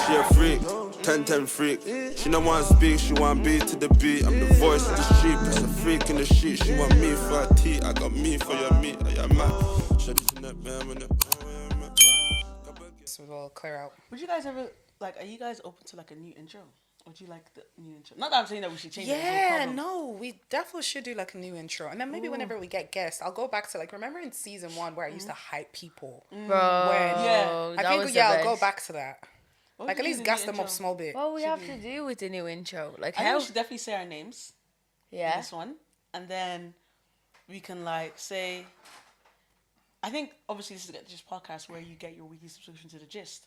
She a freak, 10-10 freak. She don't want to speak, she want beat to the beat. I'm the voice of the street, plus a freak in the sheet. She want me for her tea, I got me for your meat. I am mad. So we'll clear out. Would you guys ever, like, are you guys open to, like, a new intro? Would you like the new intro? Not that I'm saying that we should change it. Yeah, no, we definitely should do, like, a new intro. And then maybe whenever we get guests, I'll go back to, like, remember in season 1 where I used to hype people? Bro, Yeah. I think, I'll go back to that. What Like, would at you least do gas the them intro? up a small bit. what we have to do with the new intro? Like, I think how? we should definitely say our names. Yeah. This one. And then we can, like, say... I think, obviously, this is the Gist podcast where you get your weekly subscription to the Gist.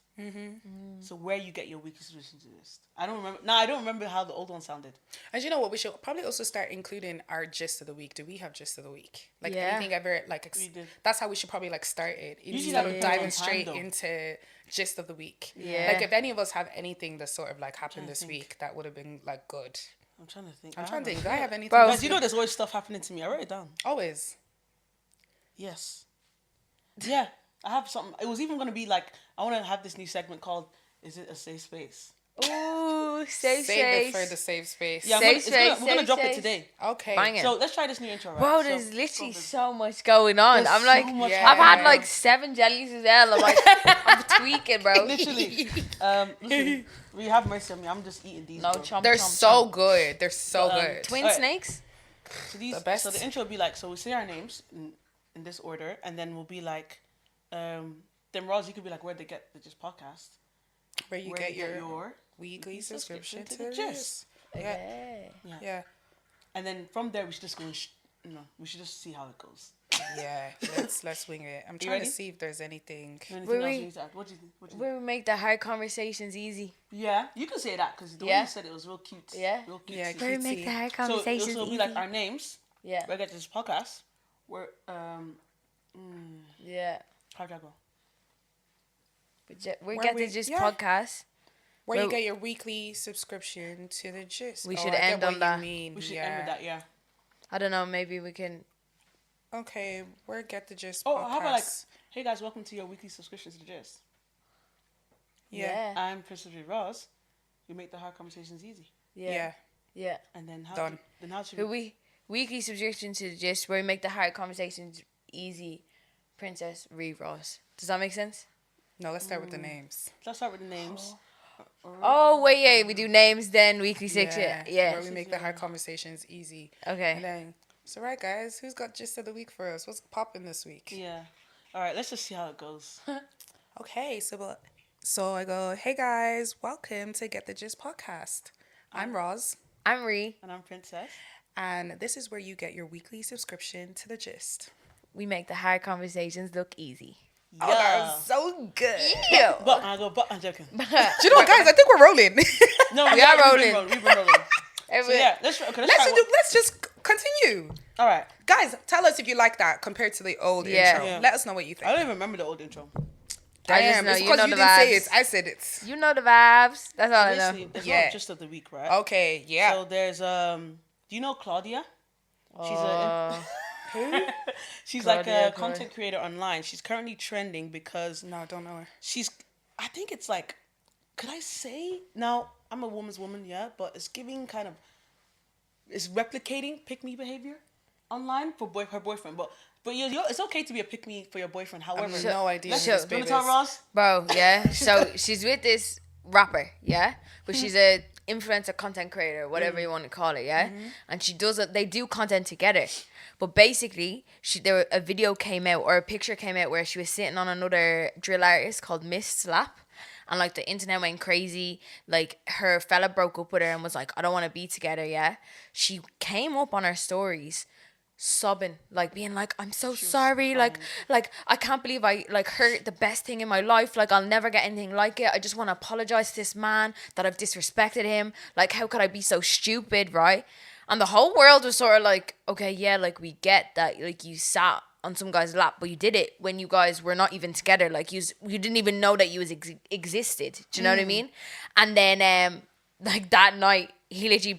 So where you get your weekly subscription to the Gist. I don't remember. No, I don't remember how the old one sounded. And you know what? We should probably also start including our gist of the week. Do we have gist of the week? Like Yeah. anything ever? Like We did. that's how we should probably like start it Usually instead that of depends on diving time, straight though. into gist of the week. Yeah. Like if any of us have anything that sort of like happened this think. week, that would have been like good. I'm trying to think. I'm trying to think. Do I have anything? Bro. Guys, you know there's always stuff happening to me. I wrote it down. Always. Yes. Yeah. I have something. It was even going to be like, I want to have this new segment called, Is It a Safe Space? Ooh, safe Save it space. for the safe space. Yeah, Safe we're going space, to drop it safe today. Okay. Bang it. So let's try this new intro, right? Bro, So- there's literally so much going on. There's I'm like, so much Yeah. I've had happening. like 7 jellies as well. I'm like, I'm tweaking, bro. Literally. Listen, we have mercy on me. I'm just eating these. No, bro. chomp, They're chomp, so chomp. good. They're so good. Twin Alright. snakes? So these, The best. So the intro will be like, so we say our names in this order, and then we'll be like, then Roz, you could be like, where'd they get the Just podcast? Where you Where get you your weekly subscription to the Gist. gist. Yeah. Okay. Yeah. And then from there, we should just go, we should just see how it goes. Yeah. Let's wing it. I'm You trying ready? to see if there's anything. Anything Wait, else wait. you need to add? What do you think? What do you think? Where we make the hard conversations easy. Yeah, you can say that because the way Yeah. you said it was real cute. Yeah. Real cute. Yeah, Where we Cutesy. make the hard So conversations it'll easy. be like our names. Yeah. We'll get to this podcast. We're Yeah. how do I go? We Where get we- the Just yeah. podcast. Where you Well- get your weekly subscription to the gist. We Oh, should I get end what on you that. mean. We should yeah. end with that. Yeah. I don't know, maybe we can. Okay, where get the gist Oh, podcast. how about like, hey guys, welcome to your weekly subscription to the Gist. yeah. I'm Christopher Ross. You make the hard conversations easy. Yeah. Yeah. And then how? Done. Then how should Who we? weekly subscription to the Gist where we make the hard conversations easy. Princess Ree Ross. Does that make sense? No, let's start with the names. Let's start with the names. Oh wait, yeah, we do names then weekly six. Yeah. Where we make the hard conversations easy. And Okay. then, so right, guys, who's got gist of the week for us? What's popping this week? Yeah. All right. Let's just see how it goes. Okay, so I go, hey guys, welcome to Get the Gist podcast. I'm Roz, I'm Ree. And I'm Princess. and this is where you get your weekly subscription to the gist. We make the hard conversations look easy. Oh, that was so good. Yeah. But I'm joking. Do you know what, guys? I think we're rolling. No, We are We've been rolling. So yeah, let's Let's just continue. All right. Guys, tell us if you like that compared to the old Yeah. intro. Yeah. Let us know what you I think. don't even remember the old intro. I just Damn, know it's you because know you the didn't say vibes. it. I said it. You know the vibes. That's all I know. Basically, there's Yeah. no gist of the week, right? Okay, yeah. So there's do you know Claudia? She's like Claudia, a content creator online. She's currently trending because No, I don't know her. I think it's like, could I say? Now, I'm a woman's woman, yeah, but it's giving kind of, it's replicating pick-me behavior online for her boyfriend. But it's okay to be a pick-me for your boyfriend. I However, have no idea Let's who show- this do you babe want to tell is. Ross? Bro, yeah. So she's with this rapper, yeah? But she's a influencer content creator, whatever you want to call it, yeah? And they do content together. But basically, a video came out or a picture came out where she was sitting on another drill artist called Miss Slap. And like the internet went crazy. Like her fella broke up with her and was like, I don't want to be together, yeah? She came up on her stories sobbing, like being like, I'm so sorry, like I can't believe I like hurt the best thing in my life, like I'll never get anything like it. I just want to apologize to this man that I've disrespected him, like how could I be so stupid, right? And the whole world was sort of like, okay, yeah, like we get that, like you sat on some guy's lap, but you did it when you guys were not even together, like you didn't even know that you existed, do you know what I mean? And then like that night he literally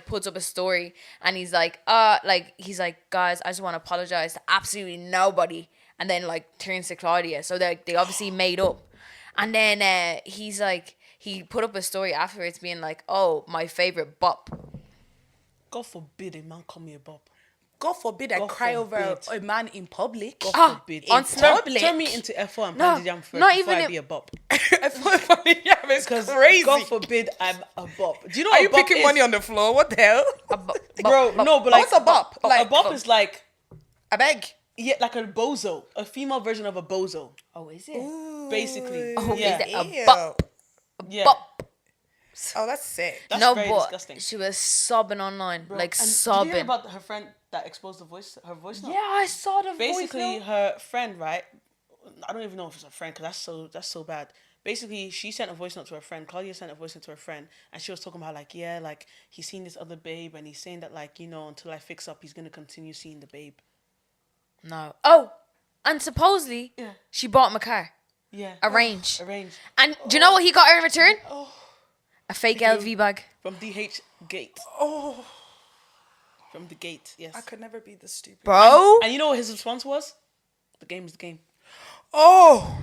puts up a story and he's like, guys, I just want to apologize to absolutely nobody. And then like turns to Claudia. So they obviously made up. And then he he put up a story afterwards being like, "Oh, my favorite bop." God forbid a man call me a bop. God forbid I God cry over forbid. a man in public. God forbid. on public. Turn me into F4 and No, Pandy Jam first not before even I if- be a bop. It's Because crazy. God forbid I'm a bop. Do you know Are what you a bop picking is? money on the floor? What the hell? Bro, no, but like What's a bop? A Like, bop is like I beg. yeah, like a bozo, a female version of a bozo, Oh, is it? basically. Oh, yeah, is it a Ew. bop? yeah. Bop. Oh, that's sick. That's No, very but disgusting. she was sobbing online, Bro, like and sobbing. Did you hear about her friend that exposed her voice note? Yeah, I saw the Basically, voice note. her friend, right? I don't even know if it's a friend because that's so bad. Basically, she sent a voice note to her friend. Claudia sent a voice note to her friend, and she was talking about like, yeah, like he's seen this other babe, and he's saying that like, you know, until I fix up, he's gonna continue seeing the babe. No. Oh, and supposedly Yeah. she bought him a car, Yeah, arranged. arranged And do you know what he got in return? A fake LV bag. from DH Gate. Oh, From the gate, yes. I could never be this stupid. Bro. And you know what his response was? The game is the game. Oh,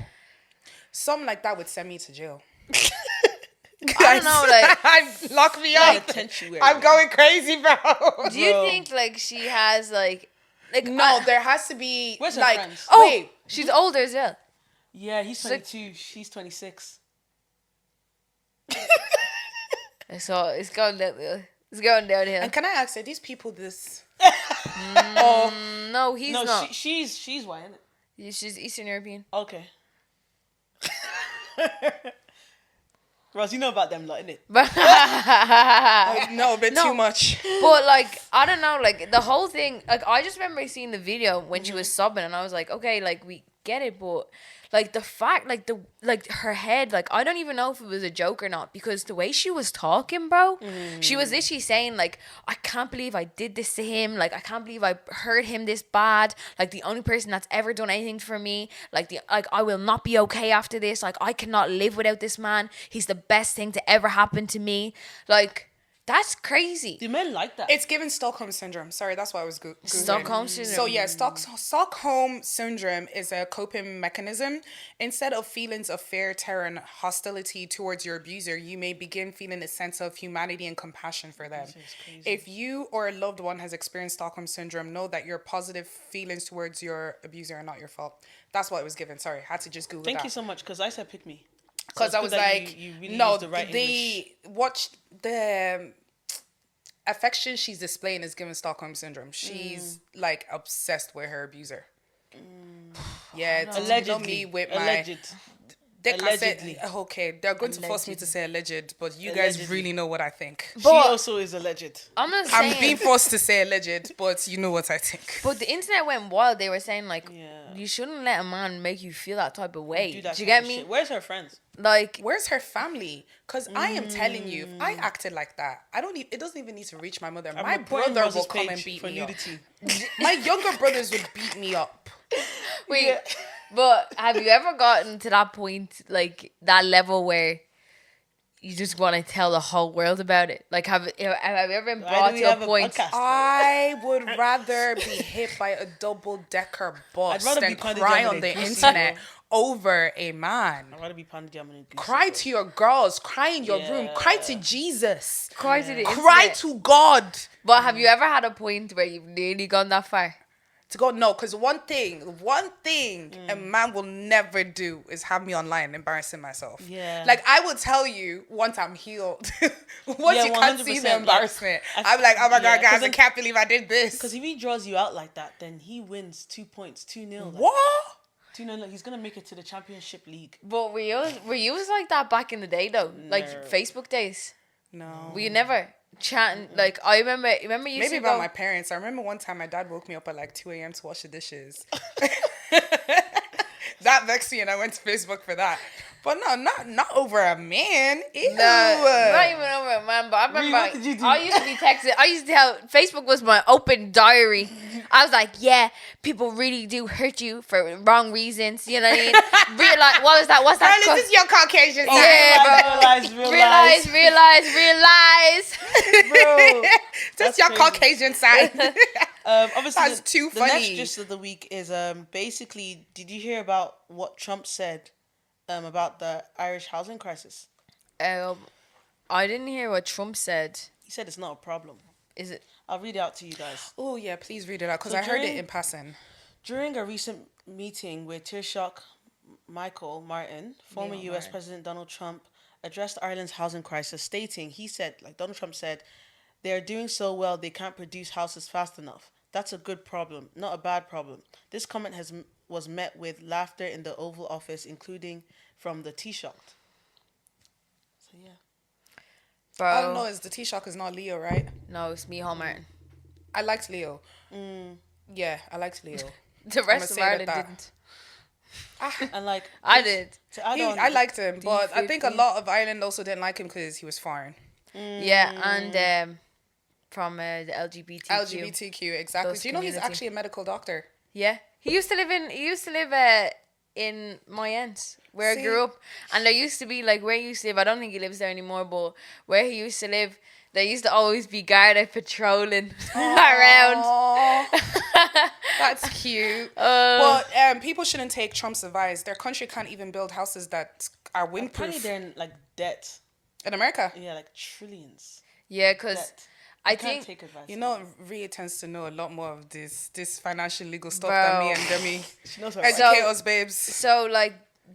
something like that would send me to jail. I don't know, like, Lock me Like up. a tentuary. I'm going crazy, bro. do you Bro. think like she has like No, there has to be Where's her like. friends? Oh, Wait, she's older as well. Yeah, he's like- 22. She's 26. So it's going downhill. It's going downhill. and can I ask, are these people this? No, he's No, not. she's white, isn't it? She's Eastern European. Okay. Ross, you know about them lot, innit? No, a bit No. too much. But like, I don't know, like the whole thing, like I just remember seeing the video when she was sobbing and I was like, okay, like we get it, but like the fact, like her head, like I don't even know if it was a joke or not because the way she was talking, bro, she was literally saying like, I can't believe I did this to him, like I can't believe I hurt him this bad, like the only person that's ever done anything for me, like I will not be okay after this, like I cannot live without this man, he's the best thing to ever happen to me, like that's crazy. Do men like that? It's given Stockholm syndrome. Sorry, that's why I was Googling. Stockholm syndrome. So yeah, Stockholm syndrome is a coping mechanism. Instead of feelings of fear, terror, and hostility towards your abuser, you may begin feeling a sense of humanity and compassion for them. If you or a loved one has experienced Stockholm syndrome, know that your positive feelings towards your abuser are not your fault. That's what it was given. Sorry, I had to just Google Thank that. you so much, because I said pick me. Because I was like, you really no, used the right English. watch the affection she's displaying is given Stockholm syndrome. She's like obsessed with her abuser. Yeah, it's Allegedly. me with my. Alleged. They can say, Allegedly. okay, they're going to force me to say alleged, but you guys Allegedly. really know what I think. She But- also is alleged. I'm not saying. I'm being forced to say alleged, but you know what I think. But the internet went wild. They were saying like, Yeah. you shouldn't let a man make you feel that type of way. Do that Do you type get of me? shit. Where's her friends? Like, Where's her family? Because I am telling you, if I acted like that, I don't. It doesn't even need to reach my mother. I'm My reporting brother Ross's will come page and beat for me nudity. up. My younger brothers would beat me up. wait, but have you ever gotten to that point, like that level where you just want to tell the whole world about it? Like, have you ever been Why brought do we to a have a point? podcast? I would rather be hit by a double-decker bus I'd rather than be pounded cry down on with a the goose, internet bro. over a man. I'd rather be Pandy Jam and a goose. Cry to your girls. Cry in your room. Yeah. Cry to Jesus. Cry to the Cry internet. to God. But have you ever had a point where you've nearly gone that far? To God, no, because one thing a man will never do is have me online embarrassing myself. Yeah. Like, I will tell you once I'm healed. Once Yeah, you can't see 100%, the embarrassment. like, I'm like, oh my yeah, God, 'cause guys, I then- can't believe I did this. Because if he draws you out like that, then he wins 2 points, 2-0. Like, What? 2-0, like, he's going to make it to the championship league. But were you like that back in the day though? Like No. Facebook days? No. Were you never chatting? Like, I remember you used Maybe to about go, my parents. I remember one time my dad woke me up at like 2 a.m. to wash the dishes. That vexed me and I went to Facebook for that. But no, not over a man. Ew. not even over a man, but I remember what did you do? I used to be texting. I used to tell Facebook was my open diary. I was like, yeah, people really do hurt you for wrong reasons. You know what I mean? Realize what was that? What's that? Girl, is this your Caucasian side? Yeah, bro. realize. Bro. This That's your crazy. Caucasian side. Obviously, That's too the next funny. gist of the week is basically, did you hear about what Trump said about the Irish housing crisis? I didn't hear what Trump said. He said it's not a problem. Is it? I'll read it out to you guys. Oh yeah, please read it out because So I heard it during- in passing. During a recent meeting with Taoiseach Michael Martin, former Michael US Martin. President Donald Trump addressed Ireland's housing crisis, stating, he said, like Donald Trump said, they are doing so well they can't produce houses fast enough. That's a good problem, not a bad problem. This comment was met with laughter in the Oval Office, including from the Taoiseach. So yeah. Bro. All I know is the Taoiseach is not Leo, right? No, it's Micheál Martin. I liked Leo. Yeah, I liked Leo. The rest of say that Ireland didn't. And like I did. to add on, I liked him, but I think a D50. lot of Ireland also didn't like him because he was foreign. Yeah, and from the LGBTQ. LGBTQ, exactly. Those Do you know he's community. actually a medical doctor? Yeah, he used to live in my aunt where See? I grew up, and there used to be like where he used to live. I don't think he lives there anymore, but where he used to live, there used to always be guarded patrolling around. Aw, that's cute. But people shouldn't take Trump's advice. Their country can't even build houses that are apparently windproof. they're in like debt. In America, Yeah, like trillions. Yeah, because Debt. I You can't think take advice. you know, Rhea tends to know a lot more of this financial legal stuff Bro. than me and Demi. She knows her Educate rights. us, babes. so. Like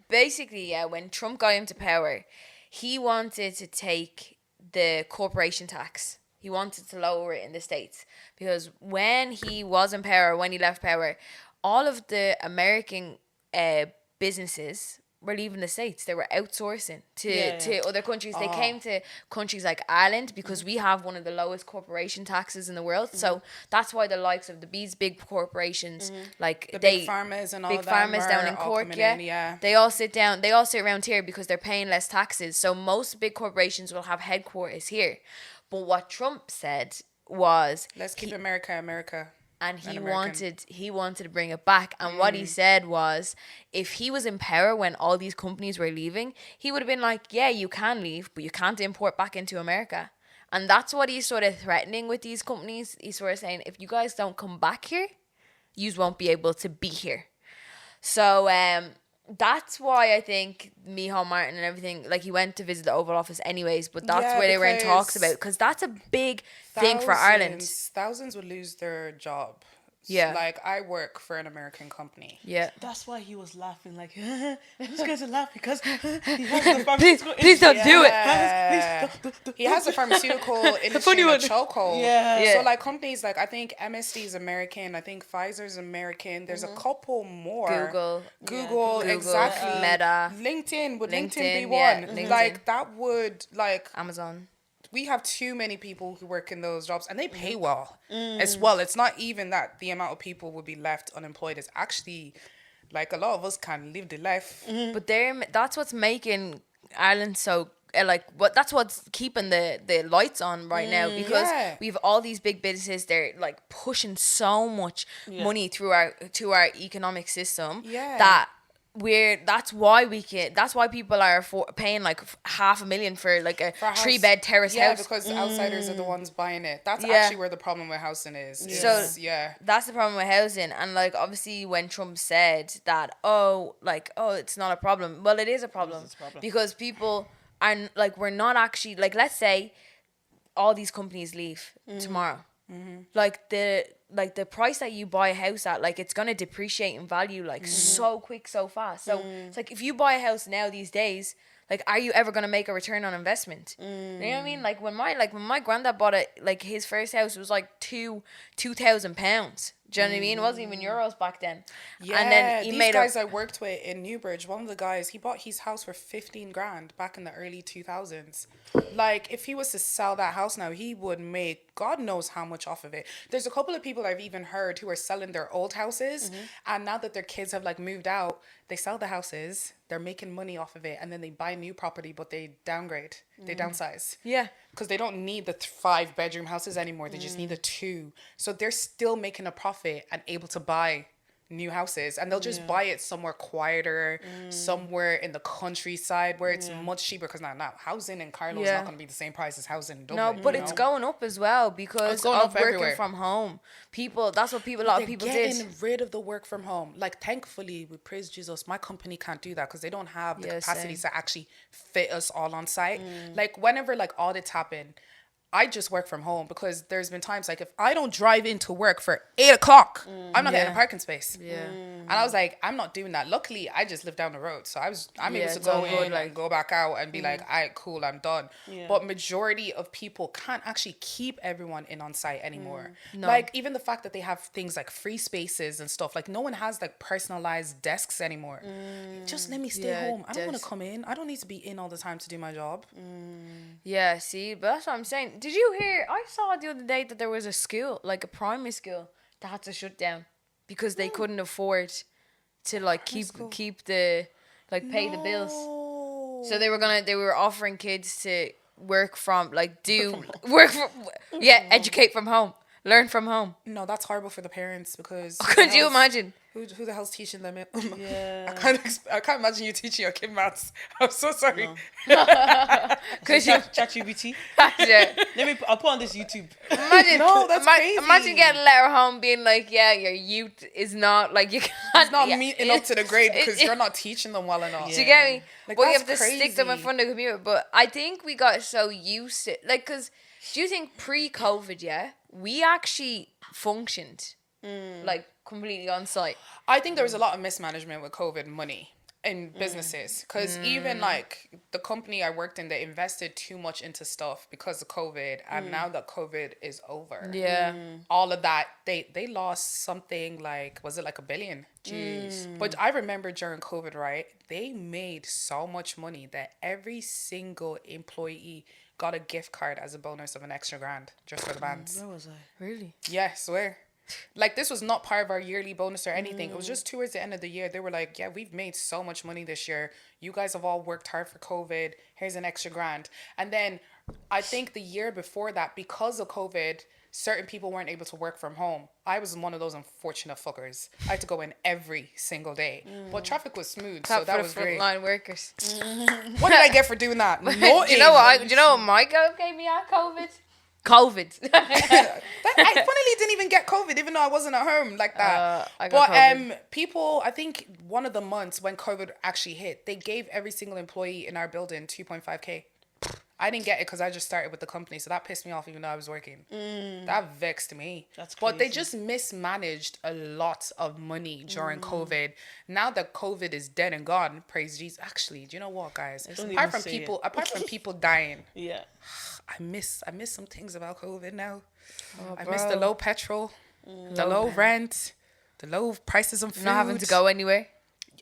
basically, yeah, when Trump got into power, he wanted to take the corporation tax. He wanted to lower it in the States because when he was in power, when he left power, all of the American businesses were leaving the States. They were outsourcing to other countries. They came to countries like Ireland because we have one of the lowest corporation taxes in the world. So that's why the likes of these big corporations, like The they big farmers and all big of them farmers down are in all Cork, coming yeah. in, yeah. They all sit down. They all sit around here because they're paying less taxes. So most big corporations will have headquarters here. But what Trump said was, Let's keep America, America. and he American. wanted to bring it back. And what he said was, if he was in power when all these companies were leaving, he would have been like, yeah, you can leave, but you can't import back into America. And that's what he's sort of threatening with these companies. He's sort of saying, if you guys don't come back here, you won't be able to be here. So that's why I think Micheál Martin and everything, like he went to visit the Oval Office anyways, but that's Yeah, where they were in talks because about, because that's a big thing for Ireland. Thousands would lose their job. Yeah. Like, I work for an American company. Yeah. That's why he was laughing like, these guys are laughing because he has the pharmaceutical Please don't industry. do it. Yeah. He has the pharmaceutical industry in a chokehold. Yeah. So, like, companies like, I think MSD is American. I think Pfizer's American. There's a couple more. Google, exactly. Meta. LinkedIn. Would LinkedIn be LinkedIn, yeah, one? LinkedIn. Like, that would, like... Amazon. We have too many people who work in those jobs and they pay well as well. It's not even that the amount of people would be left unemployed. It's actually like a lot of us can live the life. But that's what's making Ireland so that's what's keeping the lights on right now, because Yeah. we have all these big businesses. They're like pushing so much money through our economic system that that's why people are paying like $500,000 for like a For a house. 3-bed terrace Yeah, house. because the outsiders are the ones buying it. That's Yeah. actually where the problem with housing is. So- yeah. That's the problem with housing. And like obviously when Trump said that, it's not a problem. Well, it is a problem. Because people are like, we're not actually, like, let's say all these companies leave tomorrow. Like the price that you buy a house at, like, it's gonna depreciate in value like so quick, so fast. So it's like if you buy a house now these days, like, are you ever gonna make a return on investment? You know what I mean? Like when my granddad bought it, like his first house was like £2,000. Do you know what I mean? It wasn't even euros back then. Yeah, And then he these made guys I worked with in Newbridge, one of the guys, he bought his house for 15 grand back in the early 2000s. Like, if he was to sell that house now, he would make God knows how much off of it. There's a couple of people I've even heard who are selling their old houses, and now that their kids have like moved out, they sell the houses, they're making money off of it, and then they buy new property, but they downgrade, they downsize. Yeah. Because they don't need the 5-bedroom houses anymore. They just need the 2. So they're still making a profit and able to buy new houses, and they'll just buy it somewhere quieter, somewhere in the countryside where it's much cheaper. Because now housing in Carlow is not going to be the same price as housing in Dublin. No, but it's going up as well because going of up working everywhere. from home. That's what a lot of people getting did. rid of the work from home. Like, thankfully, we praise Jesus, my company can't do that because they don't have the capacity to actually fit us all on site. Like, whenever like audits happen, I just work from home because there's been times like if I don't drive into work for 8 o'clock, I'm not getting a parking space. Yeah. And I was like, I'm not doing that. Luckily, I just live down the road, so I'm able to it's go all in good, like- and go back out and be like, all right, cool, I'm done. Yeah. But majority of people can't actually keep everyone in on site anymore. No. Like, even the fact that they have things like free spaces and stuff, like no one has like personalized desks anymore. Just let me stay Yeah, home. I don't want to desks. come in. I don't need to be in all the time to do my job. Yeah, see, but that's what I'm saying. Did you hear? I saw the other day that there was a school, like a primary school, that had to shut down because they couldn't afford to like keep the like pay the bills. So they were offering kids to work from like educate from home, learn from home. No, that's horrible for the parents because Could you imagine? Who the hell's teaching them it? Yeah. I can't imagine you teaching your kid maths. I'm so sorry. Could you? ChatGPT. Yeah. I'll put on this YouTube. Imagine, No, that's crazy. Imagine getting a letter home being like, yeah, your youth is not like you can't. It's not yeah. meeting up to the grade because you're not teaching them well enough. Do you get me? Like, But you have that's to stick them in crazy. front of the computer. But I think we got so used to like, because do you think pre-COVID, we actually functioned like completely on site? I think there was a lot of mismanagement with COVID money in businesses because even like the company I worked in, they invested too much into stuff because of COVID, and now that COVID is over, Yeah. all of that they lost something like, was it like $1 billion? Jeez. But I remember during COVID, right, they made so much money that every single employee got a gift card as a bonus of an extra grand just for the bands. Where was I? Really? Yeah, swear. Like, this was not part of our yearly bonus or anything. It was just towards the end of the year. They were like, yeah, we've made so much money this year. You guys have all worked hard for COVID. Here's an extra grand. And then I think the year before that, because of COVID, certain people weren't able to work from home. I was one of those unfortunate fuckers. I had to go in every single day. But traffic was smooth, so that was great. Frontline workers. What did I get for doing that? Do you know what my girl gave me at COVID? I funnily didn't even get COVID, even though I wasn't at home like that. I got COVID. People, I think one of the months when COVID actually hit, they gave every single employee in our building 2.5K. I didn't get it because I just started with the company, so that pissed me off even though I was working. That vexed me. That's But they crazy. just mismanaged a lot of money during COVID. Now that COVID is dead and gone, praise Jesus. Actually, do you know what, guys? Don't Apart even from say people, it. apart from people dying, Yeah. I miss some things about COVID now. Oh, I miss the bro. low petrol, the low rent, the low prices on food. Not having to go anywhere.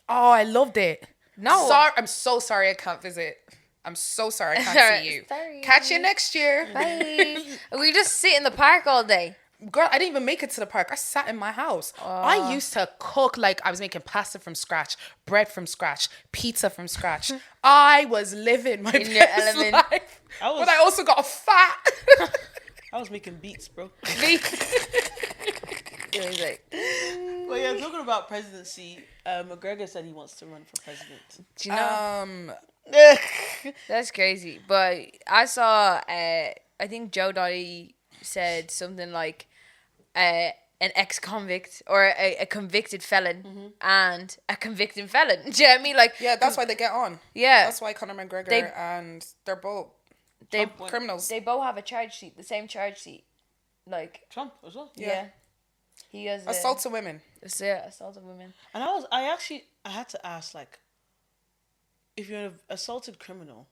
Oh, I loved it. No. I'm so sorry I can't visit. I'm so sorry I can't see you. Sorry. Catch you next year. Bye. We just sit in the park all day. Girl, I didn't even make it to the park. I sat in my house. I used to cook like I was making pasta from scratch, bread from scratch, pizza from scratch. I was living my In your best element. life. I was- But I also got fat. I was making beats, bro. It was like, Well, yeah, talking about presidency, McGregor said he wants to run for president. do you know? Um, That's crazy. But I saw, I think Joe Dolly said something like an ex-convict or a convicted felon and a convicted felon. Do you know what I mean? Like, yeah, that's why they get on. yeah, That's why Conor McGregor They- and they're both they criminals. they both have a charge sheet, the same charge sheet. Like, Trump as well. yeah, he has Assault of women. assault of women. And I had to ask, like, if you're an assaulted criminal,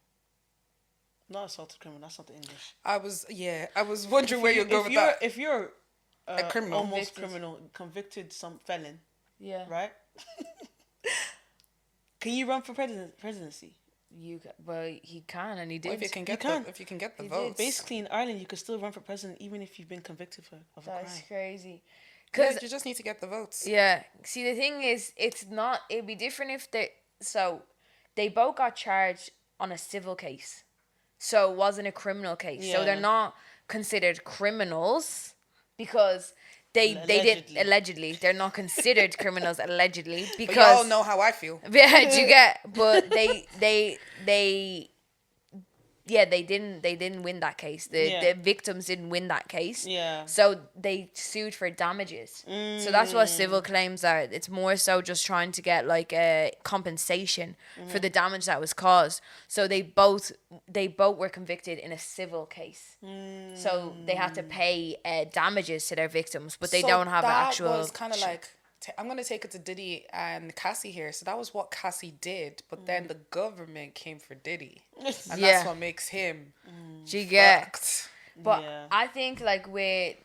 not assaulted criminal, that's not the English. I was wondering where you're going with that. If you're A criminal. almost Convicted. criminal, convicted, some felon, Yeah, right? Can you run for presidency? but he can and he did. Well, if you can get can. if you can get the He votes. Basically, in Ireland, you could still run for president even if you've been convicted of a That's crime. crazy. Yeah, Cause you just need to get the votes. yeah, see the thing is, it'd be different if they both got charged on a civil case, so it wasn't a criminal case. So Yeah. they're not considered criminals because They didn't Allegedly. allegedly. They're not considered criminals allegedly But because y'all know how I feel. yeah, do you get? But they yeah, they didn't win that case. The victims didn't win that case. Yeah. So they sued for damages. So that's what civil claims are. It's more so just trying to get like a compensation for the damage that was caused. So they both were convicted in a civil case. So they had to pay damages to their victims, but they So don't have an that actual. was kind of like I'm gonna take it to Diddy and Cassie here. So that was what Cassie did, but then the government came for Diddy, and Yeah. that's what makes him Do you get? fucked. But Yeah. I think like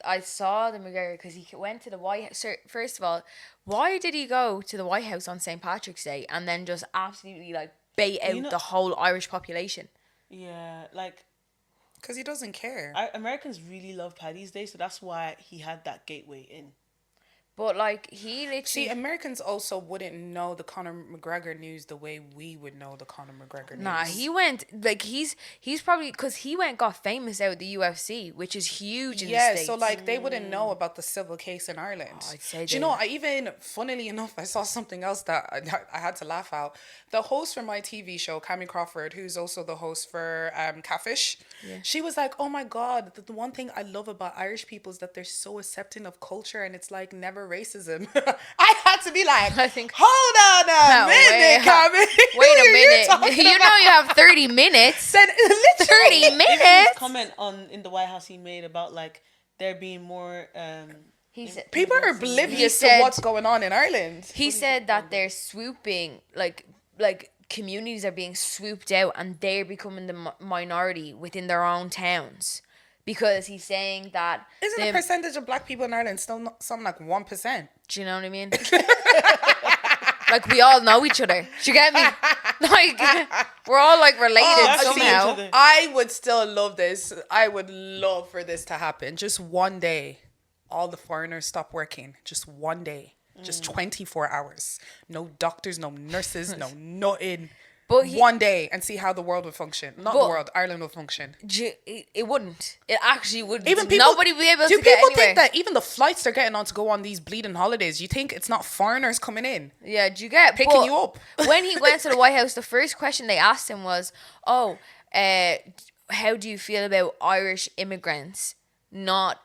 I saw the McGregor because he went to the White House. So first of all, why did he go to the White House on St. Patrick's Day and then just absolutely like bait out the whole Irish population? Yeah, like Because he doesn't care. Americans really love Paddy's Day, so that's why he had that gateway in. But like he literally See, Americans also wouldn't know the Conor McGregor news the way we would know the Conor McGregor news. Nah, he went like he's probably because he got famous out the UFC, which is huge in the States. So like they wouldn't know about the civil case in Ireland. I'd say Do you they- know? I even, funnily enough, I saw something else that I had to laugh out. The host for my TV show, Cammie Crawford, who's also the host for Catfish, she was like, "Oh my God, the one thing I love about Irish people is that they're so accepting of culture, and it's like never racism." I had to be like, I think- "Hold on a minute, Cammie. Wait a You're minute. talking You know about- you have 30 minutes. Then literally 30 minutes. Comment in the White House he made about like there being more. He said People are oblivious said- to what's going on in Ireland. he said that they're swooping like communities are being swooped out and they're becoming the minority within their own towns because he's saying that Isn't the percentage of black people in Ireland still something like 1%? do you know what I mean? Like we all know each other. Do you get me? Like we're all like related I see each somehow. other. I would still love this. I would love for this to happen. Just one day, all the foreigners stop working. Just one day. Just 24 hours. No doctors, no nurses, no nothing. But one day and see how the world would function. Not the But- world, Ireland will function. It wouldn't. It actually wouldn't. Even people, Nobody would be able do to get people anywhere. think that even the flights they're getting on to go on these bleeding holidays, you think it's not foreigners coming in? Yeah, do you get Picking but you up. when he went to the White House, the first question they asked him was, "Oh, how do you feel about Irish immigrants not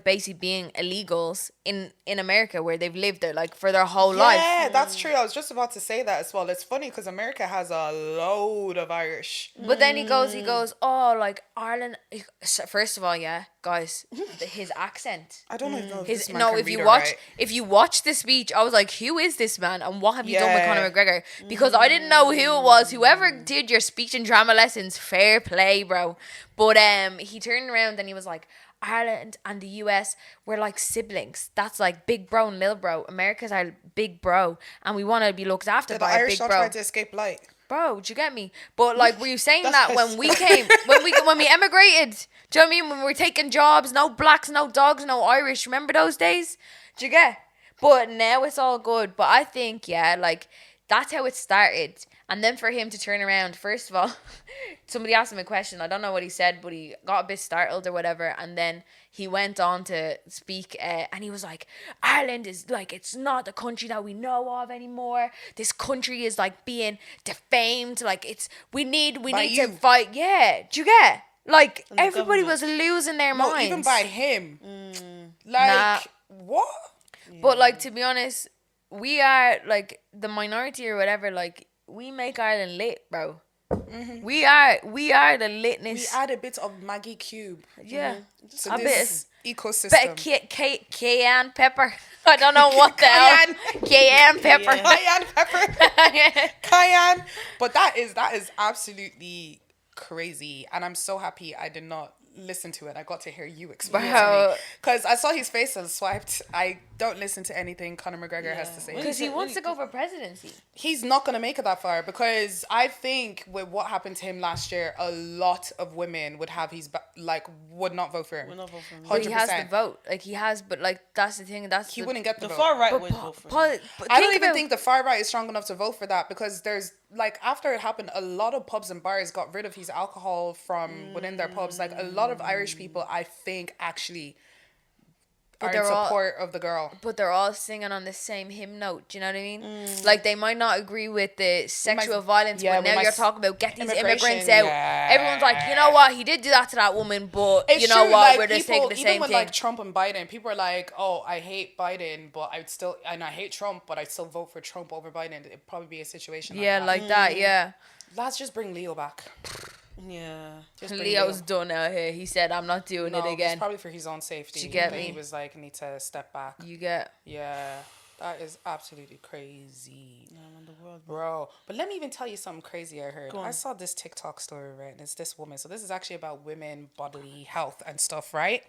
basically being illegals in America where they've lived there like for their whole life?" Yeah, that's true. I was just about to say that as well. It's funny because America has a load of Irish. But then he goes, "Oh, like Ireland." First of all, yeah, guys, his accent. I don't even know if His this man no, can if read you or watch write. if you watch the speech, I was like, who is this man and what have you done with Yeah. Conor McGregor? Because I didn't know who it was. Whoever did your speech and drama lessons, fair play, bro. But he turned around and he was like, Ireland and the US, we're like siblings. That's like big bro and little bro. America's our big bro, and we want to be looked after The by a Irish big all bro. tried to escape light. Bro, do you get me? But like, were you saying That's that when we came, when we emigrated? Do you know what I mean? When we were taking jobs, no blacks, no dogs, no Irish. Remember those days? Do you get? But now it's all good. But I think, yeah, like that's how it started. And then for him to turn around, first of all, somebody asked him a question. I don't know what he said, but he got a bit startled or whatever. And then he went on to speak and he was like, Ireland is like, it's not the country that we know of anymore. This country is like being defamed. Like we need By to you. fight. Yeah. Do you get? Like the everybody government. was losing their No, minds. even by him. Like, Nah. what? But like, to be honest, we are like the minority or whatever. Like we make Ireland lit, bro. We are the We litness. add a bit of Maggie Cube Yeah, to a bit. this Bit ecosystem. cayenne pepper. I don't know what the hell. Cayenne pepper. Cayenne pepper. Cayenne. But that is absolutely crazy. And I'm so happy I did not listen to it. I got to hear you explain it to Wow. me. Because I saw his face and swiped. I don't listen to anything Conor McGregor has to say. Because he wants to go for presidency. He's not going to make it that far because I think with what happened to him last year, a lot of women would have would not vote for him. Would not vote for him. 100%. But he has the vote. Like he has, but like that's the thing. That's He wouldn't get the The vote. far right But would vote for him. I don't even think the far right is strong enough to vote for that because there's like after it happened, a lot of pubs and bars got rid of his alcohol from within their pubs. Like a lot of Irish people, I think actually are in support of the girl. But they're all singing on the same hymn note. Do you know what I mean? Like, they might not agree with the sexual violence, but now you're talking about get these immigrants out. Yeah. Everyone's like, you know what? He did do that to that woman, but It's you know true, what? like, We're just people, taking the same even with thing. like Trump and Biden, people are like, "Oh, I hate Biden, but I hate Trump, but I'd still vote for Trump over Biden." It'd probably be a situation. Yeah, like that. Yeah. Let's just bring Leo back. Yeah. Just bring Leo's Leo. done out here. He said, "I'm not doing No, it again." it's probably for his own safety. You get But me? He was like, "I need to step back." You get. Yeah, that is absolutely crazy. In the world, Bro, but let me even tell you something crazy I heard. Go on. I saw this TikTok story, right? And it's this woman. So this is actually about women, bodily health and stuff, right?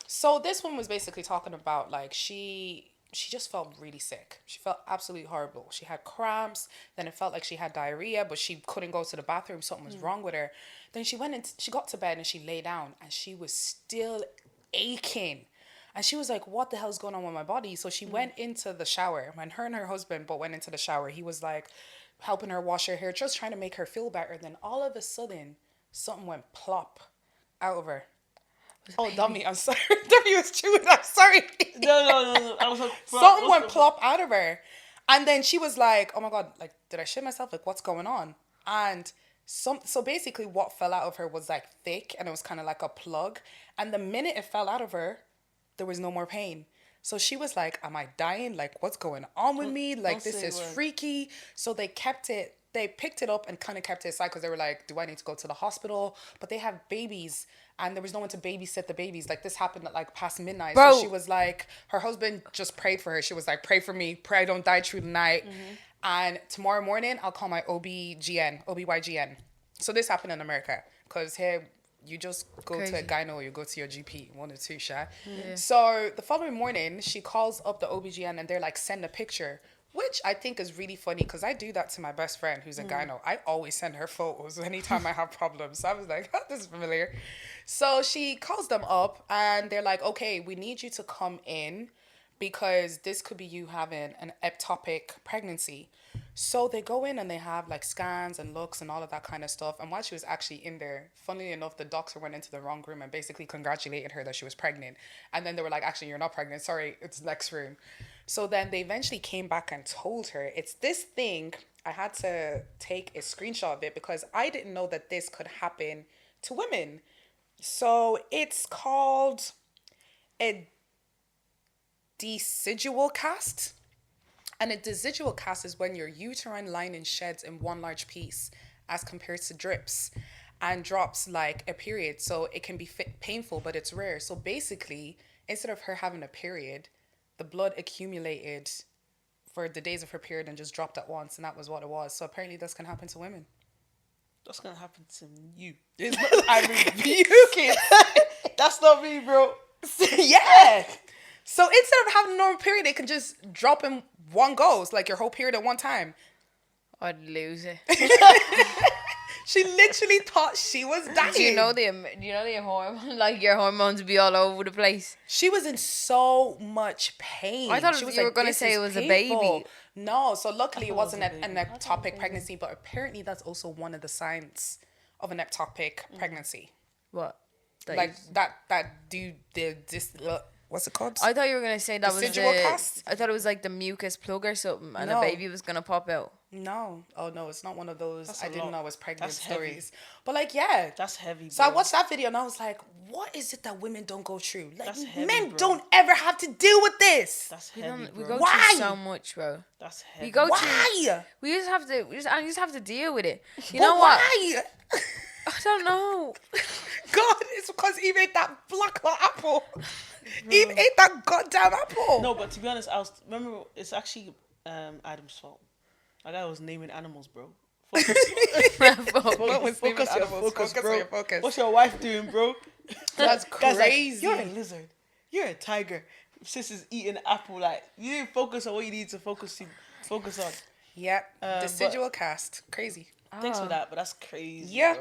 So this woman was basically talking about like she just felt really sick. She felt absolutely horrible. She had cramps, then it felt like she had diarrhea, but she couldn't go to the bathroom. Something was wrong with her. Then she went and she got to bed and she lay down and she was still aching. And she was like, what the hell's going on with my body? So she went into the shower. When her and her husband both went into the shower, he was like helping her wash her hair, just trying to make her feel better. Then all of a sudden, something went plop out of her. Oh, dummy, I'm sorry. Dummy was chewing. I'm sorry. No. I was like, Something went plop out of her. And then she was like, oh my God, like, did I shit myself? Like, what's going on? And so basically what fell out of her was like thick and it was kind of like a plug. And the minute it fell out of her, there was no more pain. So she was like, am I dying? Like, what's going on with me? Like, this is freaky. So they picked it up and kind of kept it aside because they were like, do I need to go to the hospital? But they have babies and there was no one to babysit the babies. Like, this happened at like past midnight. Bro. So she was like, her husband just prayed for her. She was like, pray for me. Pray I don't die through the night. And tomorrow morning, I'll call my OBGYN. So this happened in America because here, you just go to a gyno or you go to your GP, one or two, sha. So the following morning, she calls up the OBGYN and they're like, send a picture, which I think is really funny because I do that to my best friend who's a gyno. I always send her photos anytime I have problems. So I was like, oh, this is familiar. So she calls them up and they're like, okay, we need you to come in because this could be you having an ectopic pregnancy. So they go in and they have like scans and looks and all of that kind of stuff. And while she was actually in there, funnily enough, the doctor went into the wrong room and basically congratulated her that she was pregnant. And then they were like, actually, you're not pregnant. Sorry, it's next room. So then they eventually came back and told her, it's this thing. I had to take a screenshot of it because I didn't know that this could happen to women. So it's called a decidual cast. And a decidual cast is when your uterine lining sheds in one large piece as compared to drips and drops like a period. So it can be painful, but it's rare. So basically, instead of her having a period, the blood accumulated for the days of her period and just dropped at once. And that was what it was. So apparently this can happen to women. That's gonna happen to you. I mean, you can. That's not me, bro. Yeah. So instead of having a normal period, it can just drop in one goes, like your whole period at one time. I'd lose it. She literally thought she was dying. Do you know the hormone? Like, your hormones be all over the place. She was in so much pain. I thought she was you were like, gonna "This say is it was a painful." baby. No, so luckily it wasn't an ectopic pregnancy, but apparently that's also one of the signs of an ectopic pregnancy. What? Like that do this. What's it called? I thought you were gonna say that was Decidual cast? I thought it was like the mucus plug or something, and No. a baby was gonna pop out. No. Oh no, it's not one of those. That's I a didn't lot. know I was pregnant That's heavy. stories. But like, yeah. That's heavy, bro. So I watched that video and I was like, what is it that women don't go through? Like, That's heavy, men bro. don't ever have to deal with this. That's We heavy, don't. We bro. go Why? through so much, bro. That's heavy. We go through. Why? We just have to. I just have to deal with it. You But know what? why? I don't know. God, it's because Eve ate that black apple. Eve ate that goddamn apple. No, but to be honest, remember it's actually Adam's fault. That guy was naming animals, bro. Focus, focus, on bro. your focus. What's your wife doing, bro? That's Guy's like, crazy. you're a lizard. You're a tiger. Sis is eating apple. Like, you didn't focus on what you need to focus on. Yep. Decidual cast. Crazy. Thanks for that, but that's crazy. Yeah.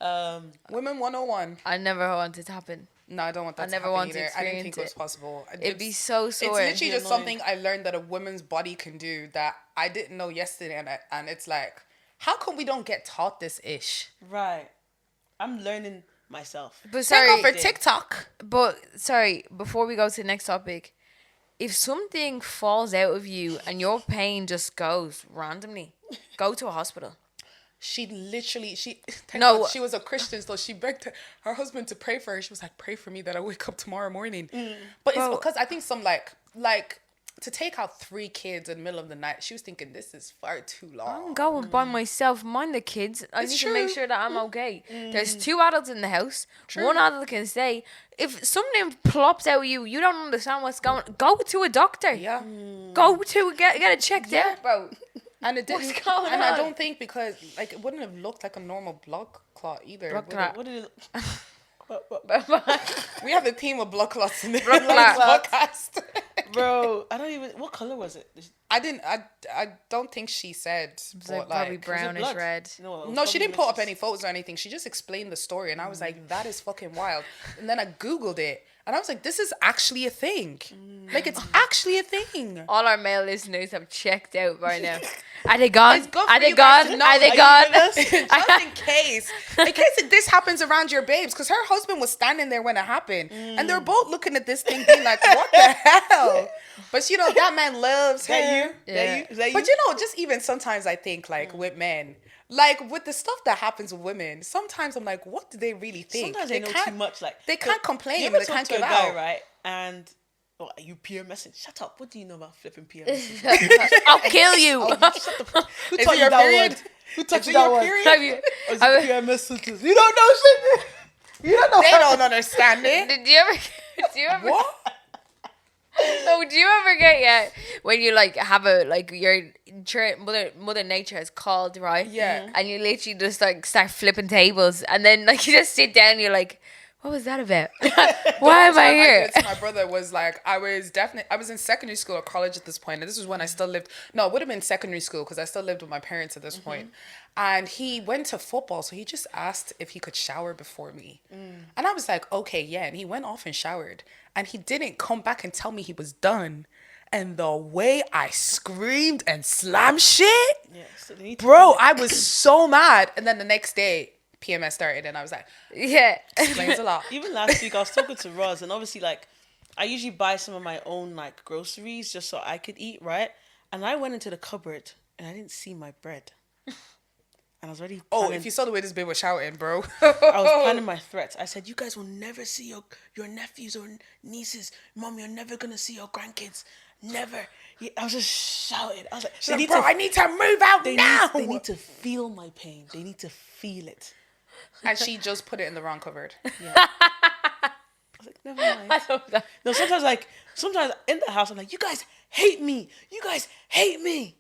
Bro. Women 101. I never want it to happen. No, I don't want that I to never happen want to either. I didn't think experience it was it. possible. It'd be so It's sore. literally just annoying. something I learned that a woman's body can do that I didn't know yesterday. And it's like, how come we don't get taught this ish? Right. I'm learning myself. But Take off sorry, for TikTok. but sorry, before we go to the next topic, if something falls out of you and your pain just goes randomly, go to a hospital. She literally, thank No. God she was a Christian, so she begged her husband to pray for her. She was like, pray for me that I wake up tomorrow morning. But it's Bro. because I think some like to take out 3 kids in the middle of the night, she was thinking this is far too long. I'm going by myself. Mind the kids. I It's need to make true. sure that I'm okay. There's 2 adults in the house. True. 1 adult can stay. If something plops out you, you don't understand what's going. Go to a doctor. Yeah. Go to get it checked out, bro. And it didn't, What's going and I on? don't think because like it wouldn't have looked like a normal blood clot either. Blood would it? clot. What did it? We have a theme of blood clots in the Blood clot. podcast. Bro, I don't even. What color was it? I don't think she said. It's But like probably like, brownish blood? red. No, it was no, she probably didn't put up mixed. any photos or anything. She just explained the story, and I was like, that is fucking wild. And then I Googled it, and I was like, this is actually a thing. Like, it's actually a thing. All our male listeners have checked out right now. Are they gone? It's good Are for they you guys to gone? know. Are they Are you gone? Just in case. This happens around your babes. Because her husband was standing there when it happened. And they're both looking at this thing being like, what the hell? But, you know, that man loves Is that her. you? Is that you? Is that you? But, you know, just even sometimes I think, like, with men, like, with the stuff that happens with women, sometimes I'm like, what do they really think? Sometimes they know too can't- much. Like They can't complain. You ever They talk can't to a give guy, out. right? And you PMSing. Shut up. What do you know about flipping PMS? I'll kill you. Who Is taught it you your that period? word? Who taught Is you it that your word? period? Have you? Or is it have- PMS symptoms? You don't know shit. You don't know. They don't understand it. Did you ever? Do you ever? What? No, do you ever get when you like have a like your mother nature has called, right? Yeah. And you literally just like start flipping tables, and then like you just sit down and you're like, what was that about? Why am I Time here? did to my brother was like I was in secondary school or college at this point, and this was when I still lived. No, it would have been secondary school because I still lived with my parents at this point. And he went to football, so he just asked if he could shower before me, and I was like, okay, yeah. And he went off and showered, and he didn't come back and tell me he was done. And the way I screamed and slammed shit, Yeah, so they need to bro, I was so mad. And then the next day, PMS started, and I was like, Yeah. explains a lot. Even last week, I was talking to Roz, and obviously, like, I usually buy some of my own, like, groceries just so I could eat, right? And I went into the cupboard, and I didn't see my bread. And I was already Oh, planning, if you saw the way this babe was shouting, bro. I was planning my threats. I said, you guys will never see your nephews or nieces. Mom, you're never going to see your grandkids. Never. Yeah, I was just shouting. I was like, She's like, bro, I need to move out now. they need to feel my pain. They need to feel it. And she just put it in the wrong cupboard. I was like, never mind. I love that. No, sometimes in the house, I'm like, you guys hate me. You guys hate me.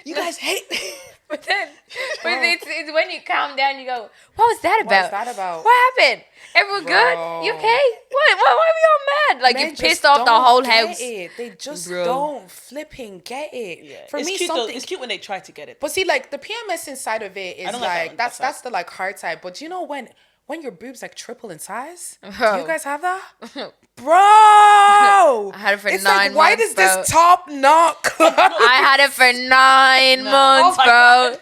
You guys hate me. But it's when you calm down, you go, what was that about? was that about? What happened? Everyone Bro. good? You okay? What? Why are we all mad? Like Men you just pissed off the don't whole get house. It. They just Bro. don't flipping get it. Yeah. For it's me, cute though. something. It's cute when they try to get it. But see, like the PMS inside of it is I don't like that like one. that's the like hard side. But you know when your boobs like triple in size, do Bro. you guys have that? Bro, I had it for it's 9 like, why months, does bro. this top not come? I had it for 9 months, Oh my bro.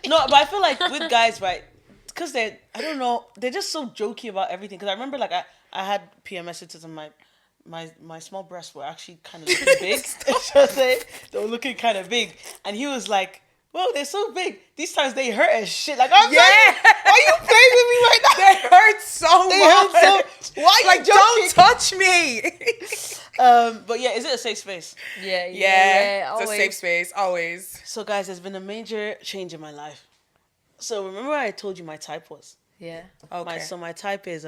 No, but I feel like with guys, right? Because I don't know, they're just so jokey about everything. Because I remember, like, I had PMS symptoms and my small breasts were actually kind of looking big. Should I say? They were looking kind of big. And he was like, well, they're so big. These times they hurt as shit. Like, I'm Yeah. like, why you playing with me right now? They hurt so They much. hurt so- why you like, don't joking? touch me. But yeah, is it a safe space? Yeah, Yeah, it's always. a safe space, always. So, guys, there's been a major change in my life. So, remember I told you my type was? Yeah. Okay. My type is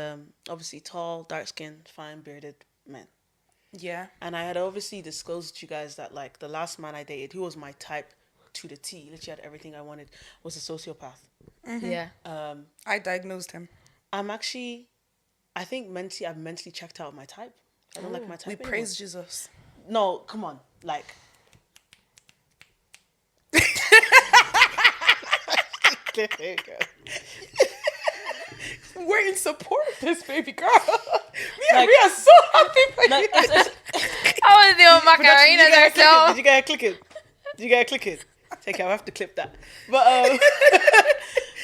obviously tall, dark-skinned, fine, bearded men. Yeah. And I had obviously disclosed to you guys that, like, the last man I dated, who was my type to the T, literally had everything I wanted, was a sociopath. Yeah. I diagnosed him. I think I've mentally checked out my type. I don't like my type We anymore. praise Jesus. No, come on. Like... There you go. We're in support of this baby girl. Like- we are so happy for Like, you. I was doing Production, Macarena there, so. Did you guys click it? Did you guys click it? Take care, I have to clip that. But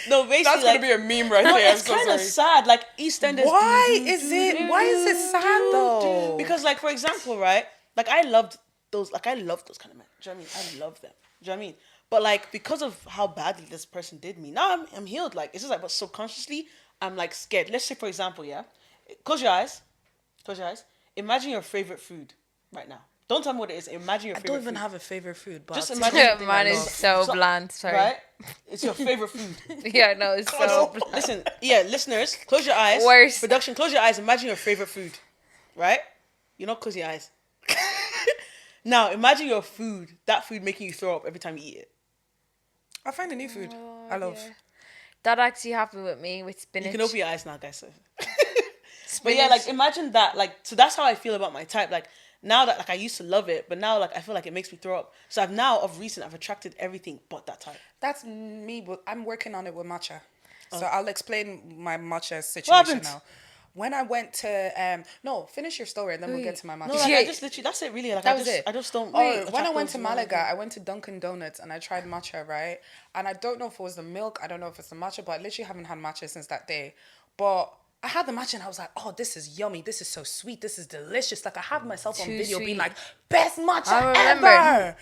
No, basically, That's like, gonna be a meme right no, there. I'm it's so kind of sorry. sad. Like EastEnders. Why is it sad though? Because, like, for example, right? Like, I loved those. Like, I loved those kind of men. Do you know what I mean? I love them. Do you know what I mean? But like, because of how badly this person did me, now I'm healed. Like, it's just like, but subconsciously, I'm like scared. Let's say, for example, yeah, close your eyes. Close your eyes. Imagine your favorite food right now. Don't tell me what it is. Imagine your I favorite don't even food. have a favorite food, but Just I'll imagine tell you something Mine I is love. so bland. Sorry. Right? It's your favorite food. Yeah, no, it's so bland. Listen, yeah, listeners, close your eyes. Worse. Production, close your eyes. Imagine your favorite food, right? You're not closing your eyes. Now, imagine your food, that food making you throw up every time you eat it. I'll find a new food I love. Yeah. That actually happened with me with spinach. You can open your eyes now, guys. But Spinach. yeah, like, imagine that. Like, so that's how I feel about my type. Like, now that, like, I used to love it, but now, like, I feel like it makes me throw up. So I've attracted everything but that type. That's me, but I'm working on it with matcha. So I'll explain my matcha What situation happened? now. When I went to no, finish your story and then we'll get to my matcha. No, like, Yeah. I just literally, that's it really. Like, That I was just, it. I just don't. When I attract went to those Malaga, women. I went to Dunkin' Donuts and I tried matcha, right? And I don't know if it was the milk, I don't know if it's the matcha, but I literally haven't had matcha since that day. But I had the matcha and I was like, oh, this is yummy. This is so sweet. This is delicious. Like, I have myself on Too video being sweet. like, best matcha I remember. ever.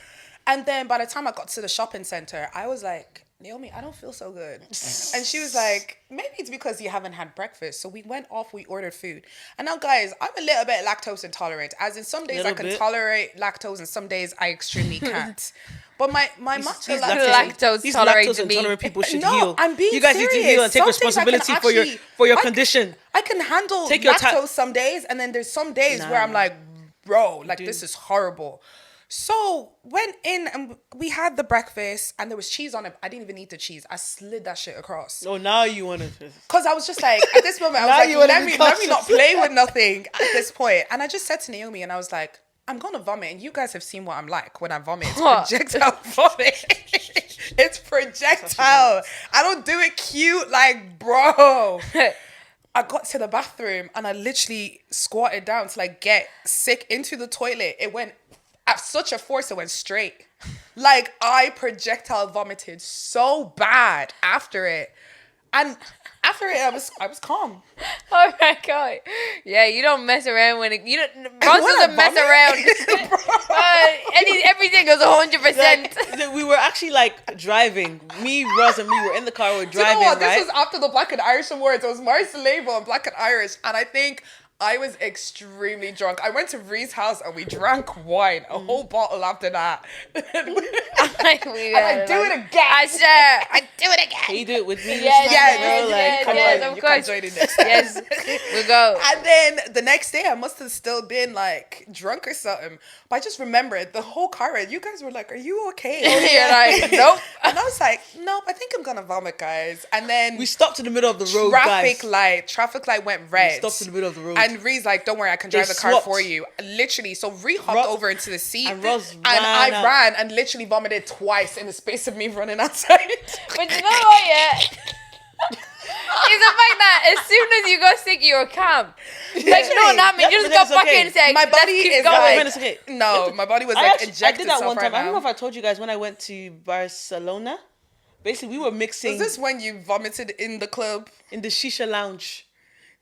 And then by the time I got to the shopping center, I was like, Naomi, I don't feel so good. And she was like, maybe it's because you haven't had breakfast. So we went off, we ordered food. And now, guys, I'm a little bit lactose intolerant. As in, some days I Little can bit. tolerate lactose and some days I extremely can't. But my matcha These lactose these tolerant lactose to me. intolerant people should No, heal. I'm being You guys need to heal and take serious. Some days I can responsibility for your actually- condition. I can handle Take your lactose ti- some days, and then there's some days where I'm like, bro, like this is horrible. So went in and we had the breakfast and there was cheese on it. I didn't even eat the cheese. I slid that shit across. Oh, now you want to. Cause I was just like, at this moment, I Now was you like, wanna let be me not cautious. play with nothing at this point. And I just said to Naomi, and I was like, I'm gonna vomit, and you guys have seen what I'm like when I vomit. It's What? projectile vomit. It's projectile. I don't do it cute, like, bro. I got to the bathroom and I literally squatted down to like get sick into the toilet. It went at such a force, it went straight. Like, I projectile vomited so bad after it. And after it, I was calm. Oh my god! Yeah, you don't mess around when you don't. Ross When doesn't I mess vomit- around. Everything goes 100%. Like, we were actually like driving. Me, Roz, and me were in the car. We're Do you driving, know what? right? This was after the Black and Irish Awards. It was Maurice Label on Black and Irish. And I think I was extremely drunk. I went to Ree's house and we drank wine, a whole bottle after that. And I do it again. I swear, I do it again. Can you do it with me? Yes, this time, yes, bro? yes, Like, come yes, on. of You course. can join in next time. Yes, we go. And then the next day, I must have still been like drunk or something. But I just remembered the whole car ride. You guys were like, "Are you okay?" You're like, nope. And I was like, "Nope, I think I'm gonna vomit, guys." And then We stopped in the middle of the road, guys. traffic light went red. stopped in the middle of the road. And Ree's like, "Don't worry, I can They drive the car swapped. for you." Literally, so Ree hopped Ro- over into the seat, and Roz and ran I out. ran and literally vomited twice in the space of me running outside. But you know what, yeah? It's the fact that as soon as you got sick, you were calm. Like, no, not me. Yeah, You just but got it's back okay. in and said, My let's body keep is going. like, Minutes, okay. no, my body was I like actually, I injected did that itself one right time. I don't now. know if I told you guys when I went to Barcelona. Basically, we were mixing Was this when you vomited in the club? in the shisha lounge.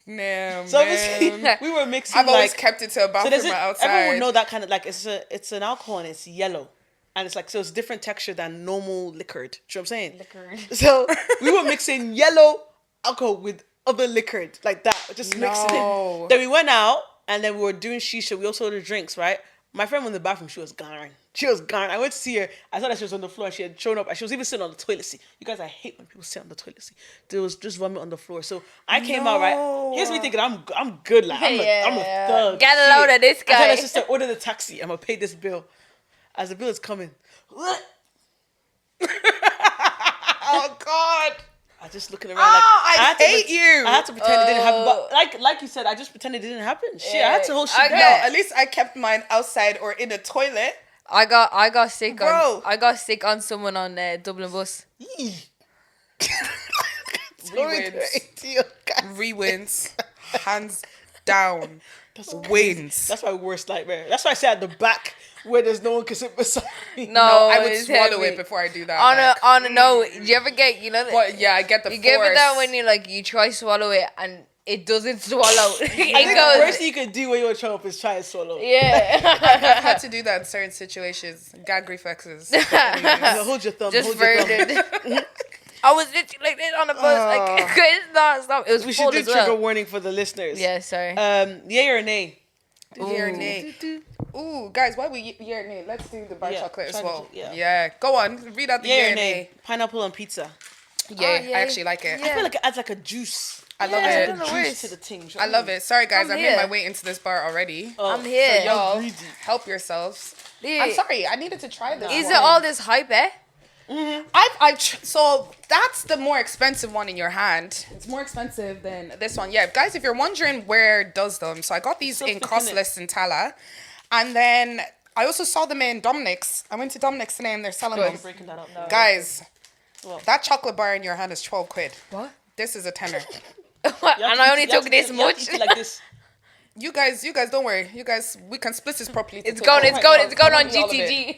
No, So obviously, man. we were mixing. I've always like, kept it to a so bathroom there's or it, outside. everyone would know that kind of like it's an alcohol and it's yellow, and it's like so it's different texture than normal liquored. Do you know what I'm saying? Liquored. So we were mixing yellow alcohol with other liquored like that, just mixing No. it. Then we went out and then we were doing shisha. We also ordered drinks, right? My friend went in the bathroom. She was gone. She was gone. I went to see her. I saw that she was on the floor and she had shown up. And she was even sitting on the toilet seat. You guys, I hate when people sit on the toilet seat. There was just vomit on the floor. So I came out, right? Here's me thinking, I'm good. Like, I'm a thug. Get a load of this I tell guy. her sister, order the taxi. I'm going to pay this bill. As the bill is coming. Oh God! I just looking around I had to hate you. I had to pretend it didn't happen. But like you said, I just pretended it didn't happen. Shit, I had to hold shit Okay. No, down. at least I kept mine outside or in a toilet. I got sick Bro. on someone on Dublin bus. Rewins, hands down, wins. That's my worst nightmare. That's why I say at the back where there's no one can sit beside me. No, I would it's swallow heavy. it before I do that. On a no. Do you ever get But yeah, I get the you force. give it that when you try to swallow it and it doesn't swallow. I think It the worst goes. thing you can do when you're trying up is try and swallow. Yeah. I've had to do that in certain situations. Gag reflexes. Hold your thumb. Just hold your thumb. verted. I was literally like this on the bus. Like it's not stop. It was We full should do as trigger well. warning for the listeners. Yeah, sorry. Yay or nay? Yeah or nay? Ooh, guys, why we yeah or nay? Let's do the bar Yeah, chocolate as try well. the- yeah. Yeah, go on. Read out the Yay yeah or nay? Pineapple on pizza. Yeah, Oh, yeah. I actually like it. Yeah. I feel like it adds like a juice. I love Yeah, it. I don't know. Juice worse. to the thing. I love it. Sorry, guys, I'm I made here. my way into this bar already. Oh, I'm here. So y'all Y'all, greedy. help yourselves. Yeah. I'm sorry, I needed to try this. Is one. it all this hype, eh? So that's the more expensive one in your hand. It's more expensive than this one. Yeah, guys, if you're wondering where does them, so I got these So in flipping Costless in Tala, and then I also saw them in Dominic's. I went to Dominic's today and they're selling them. Breaking that up now. Guys, What? that chocolate bar in your hand is 12 quid. What? This is a tenner. And I only took this much. Like this. You guys, don't worry. You guys, we can split this properly. It's going on Probably all of GTG.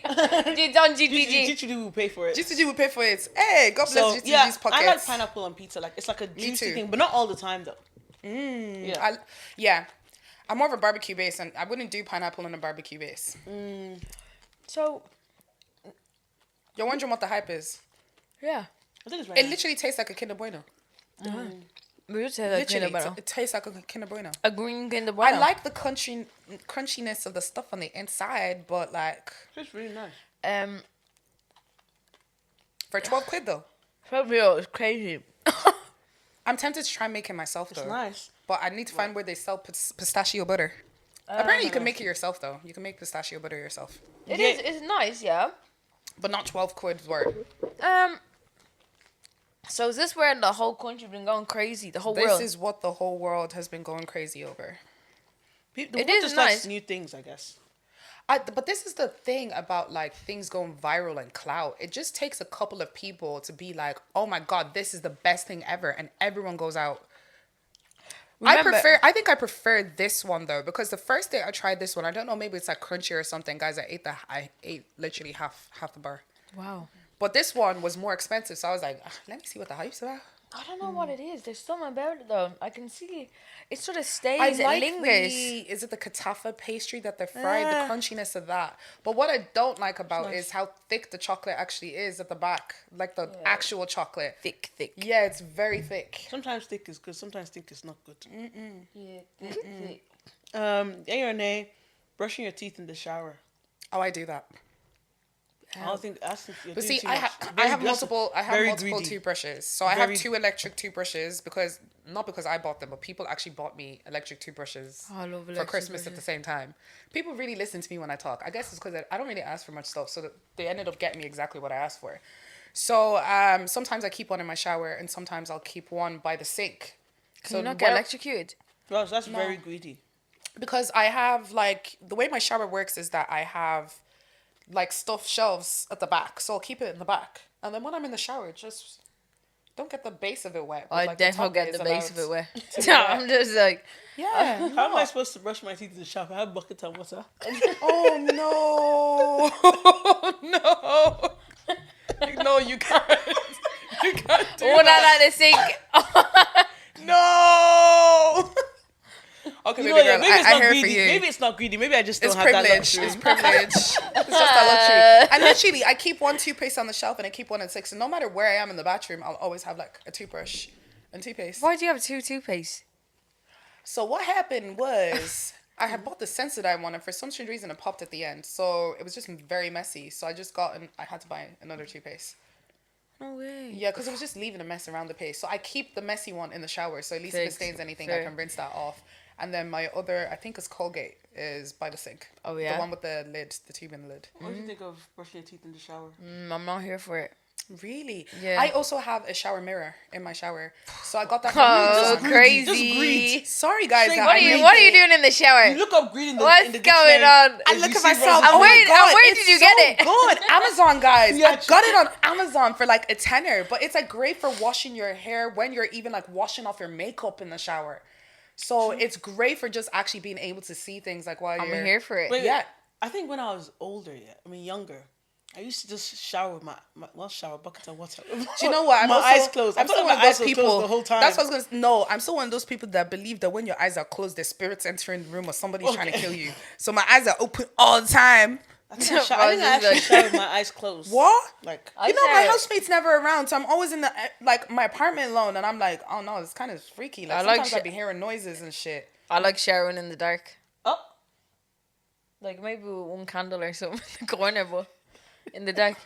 It's on GTG. GTG will pay for it. GTG will pay for it. Hey, God bless So GTG's yeah, pockets. I like pineapple on pizza. Like it's like a juicy too. thing, but not all the time though. Yeah. Yeah. I'm more of a barbecue base, and I wouldn't do pineapple on a barbecue base. So You're wondering what the hype is? yeah, I think it's very It nice. literally tastes like a Kinder Bueno. we would say like Literally, Kinder Bueno. it tastes like a Kinder Bueno. A green Kinder Bueno. I like the crunchiness of the stuff on the inside, but like It's really nice. for 12 quid though, For real, it's crazy. I'm tempted to try making myself though. It's nice. But I need to find where they sell pistachio butter. Apparently, you can make it yourself though. You can make pistachio butter yourself, It Yeah. is. It's nice, yeah. but not 12 quid worth. So is this where the whole country been going crazy? The whole This world. is what the whole world has been going crazy over. The It world is just nice. likes new things, I guess. But this is the thing about like things going viral and clout. It just takes a couple of people to be like, "Oh my god, this is the best thing ever," and everyone goes out. Remember- I think I prefer this one though, because the first day I tried this one, I don't know, maybe it's like crunchy or something, guys. I ate literally half the bar. Wow. But this one was more expensive, so I was like, let me see what the hype's about. I don't know what it is. There's something about it though. I can see it sort of stays. I It like lingers. is it the katafa pastry that they're fried, the crunchiness of that. But what I don't like about is how thick the chocolate actually is at the back, like the actual chocolate. Thick. Yeah, it's very thick. Sometimes thick is good. Sometimes thick is not good. Yeah, thick. Yay or nay? Brushing your teeth in the shower. Oh, I do that. I don't think. You're But doing see, too I much. have Very multiple. I have very multiple greedy. toothbrushes. So I have Very- 2 electric toothbrushes because not because I bought them, but people actually bought me electric toothbrushes Oh, I love for electric Christmas at the toothbrushes. same time. People really listen to me when I talk. I guess it's because I don't really ask for much stuff, so that they ended up getting me exactly what I asked for. So sometimes I keep one in my shower, and sometimes I'll keep one by the sink. Can you not get electrocuted? Well, that's very greedy. Because I have like the way my shower works is that I have like stuffed shelves at the back, so I'll keep it in the back, and then when I'm in the shower, just don't get the base of it wet. but, I like, definitely top get is the base of it allowed wet. to be wet. I'm just like, Yeah. How am I supposed to brush my teeth in the shower? I have bucket and water. Oh no, no, no! You can't. You can't do when I that. like the sink. No. Okay, You baby know, girl, maybe it's I not hear greedy. for you. Maybe it's not greedy. Maybe I just don't It's have that privilege. luxury. It's privilege. It's just that luxury. And literally, I keep one toothpaste on the shelf and I keep one in six. And no matter where I am in the bathroom, I'll always have like a toothbrush and toothpaste. Why do you have 2 toothpaste? So what happened was I had bought the Sensodyne one, and for some strange reason it popped at the end. So it was just very messy. So I just I had to buy another toothpaste. No way. Yeah, because it was just leaving a mess around the paste. So I keep the messy one in the shower. So at least if Fixed. it stains anything, I Fair. can rinse that off. And then my other, I think it's Colgate, is by the sink. Oh, yeah? The one with the lid, the tube in the lid. What do you think of brushing your teeth in the shower? I'm not here for it. Really? Yeah. I also have a shower mirror in my shower. So I got that Oh, from crazy. Just greed. Sorry, guys. Straight- that What I are you made What are you it. doing in the shower? You look up greed in the What's in the going dictionary. on? I and look you at see myself. rose- Oh my where- god, where it's did you get so it? Good. Amazon, guys. Yeah. I got it on Amazon for like a tenner, but it's like great for washing your hair when you're even like washing off your makeup in the shower. So it's great for just actually being able to see things like while I'm you're here for it. Wait, Yeah. I think when I was older, younger, I used to just shower with my shower bucket of water. Do you know what? My eyes closed. I'm I still thought one my of eyes those were people. closed the whole time. That's what I was gonna. No, I'm still one of those people that believe that when your eyes are closed, there's spirits entering the room or somebody's trying to kill you. So my eyes are open all the time. I think I actually shower with my eyes closed. What? Like, You know, my housemate's never around, so I'm always in the my apartment alone, and I'm like, oh no, it's kind of freaky. Like sometimes I be hearing noises and shit. I like showering in the dark. oh, Like maybe with one candle or something in the corner, but in the dark.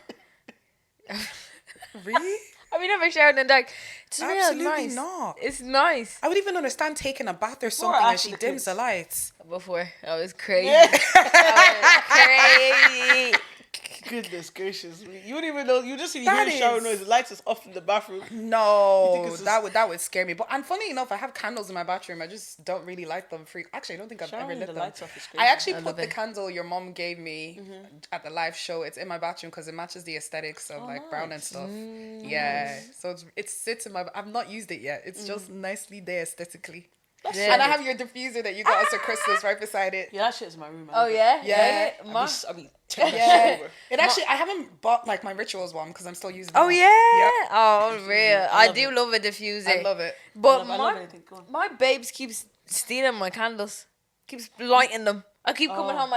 Really? Have you never showered in the dark? It's Absolutely real nice. not. It's nice. I would even understand taking a bath or something after and she the dims kids? the lights. Before I was crazy. I was crazy. goodness gracious me! You wouldn't even know. You just see That hear shower is- noise. The lights is off in the bathroom. No, it's that would scare me. But and funny enough, I have candles in my bathroom. I just don't really light them. Actually, I don't think I've ever Showering lit the them. lights off is I crazy. actually I put love the it. candle your mom gave me at the live show. It's in my bathroom because it matches the aesthetics of like brown and stuff. Yeah, so it sits in my. I've not used it yet. It's just nicely there aesthetically. Yeah. And I have your diffuser that you got us for Christmas right beside it. Yeah, that shit is my room. I Oh love it. yeah, Yeah. I be taking that Yeah, shit over. it actually. I haven't bought like my rituals one because I'm still using. Oh that. yeah. Yep. Oh real. I love do it. love a diffuser. I love it. But I love anything. Go on. my babes keeps stealing my candles. Keeps lighting them. I keep coming home.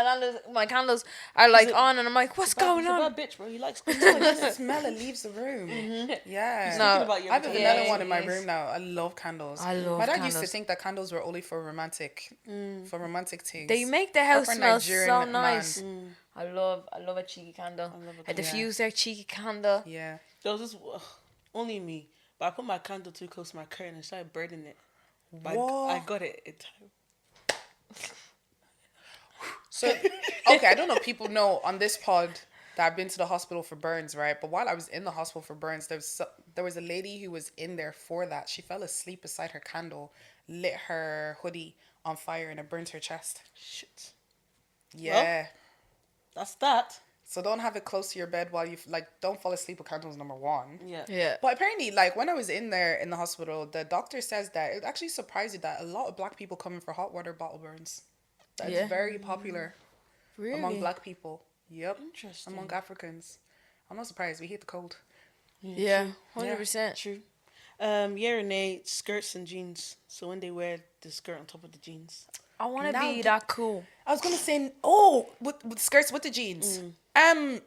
My candles are like on, and I'm like, what's going He's a on? bad bitch, bro. He likes. Oh, the smell it leaves the room. Yeah. No. Thinking about you I have every another time. one in my Yes. room now. I love candles. I love My dad used to candles. think that candles were only for romantic things. They make the house Proper smell Nigerian so man. nice. I love a cheeky candle. A diffuser, cheeky candle. Yeah. There was this only me, but I put my candle too close to my curtain and started burning it. But What? I got it in time. So, okay, I don't know if people know on this pod that I've been to the hospital for burns, right? But while I was in the hospital for burns, there was a lady who was in there for that. She fell asleep beside her candle, lit her hoodie on fire, and it burnt her chest. Shit. Yeah. That's that. So don't have it close to your bed while don't fall asleep with candles, number one. Yeah. Yeah. But apparently, like, when I was in there in the hospital, the doctor says that it actually surprised you that a lot of black people come in for hot water bottle burns. That's Yeah. very popular Really? among black people. Yep. Interesting. Among Africans. I'm not surprised. We hate the cold. Yeah, 100%. True. Yeah, Renee, skirts and jeans. So when they wear the skirt on top of the jeans. I want to Now be the- that cool. I was going to say, with skirts, with the jeans. I've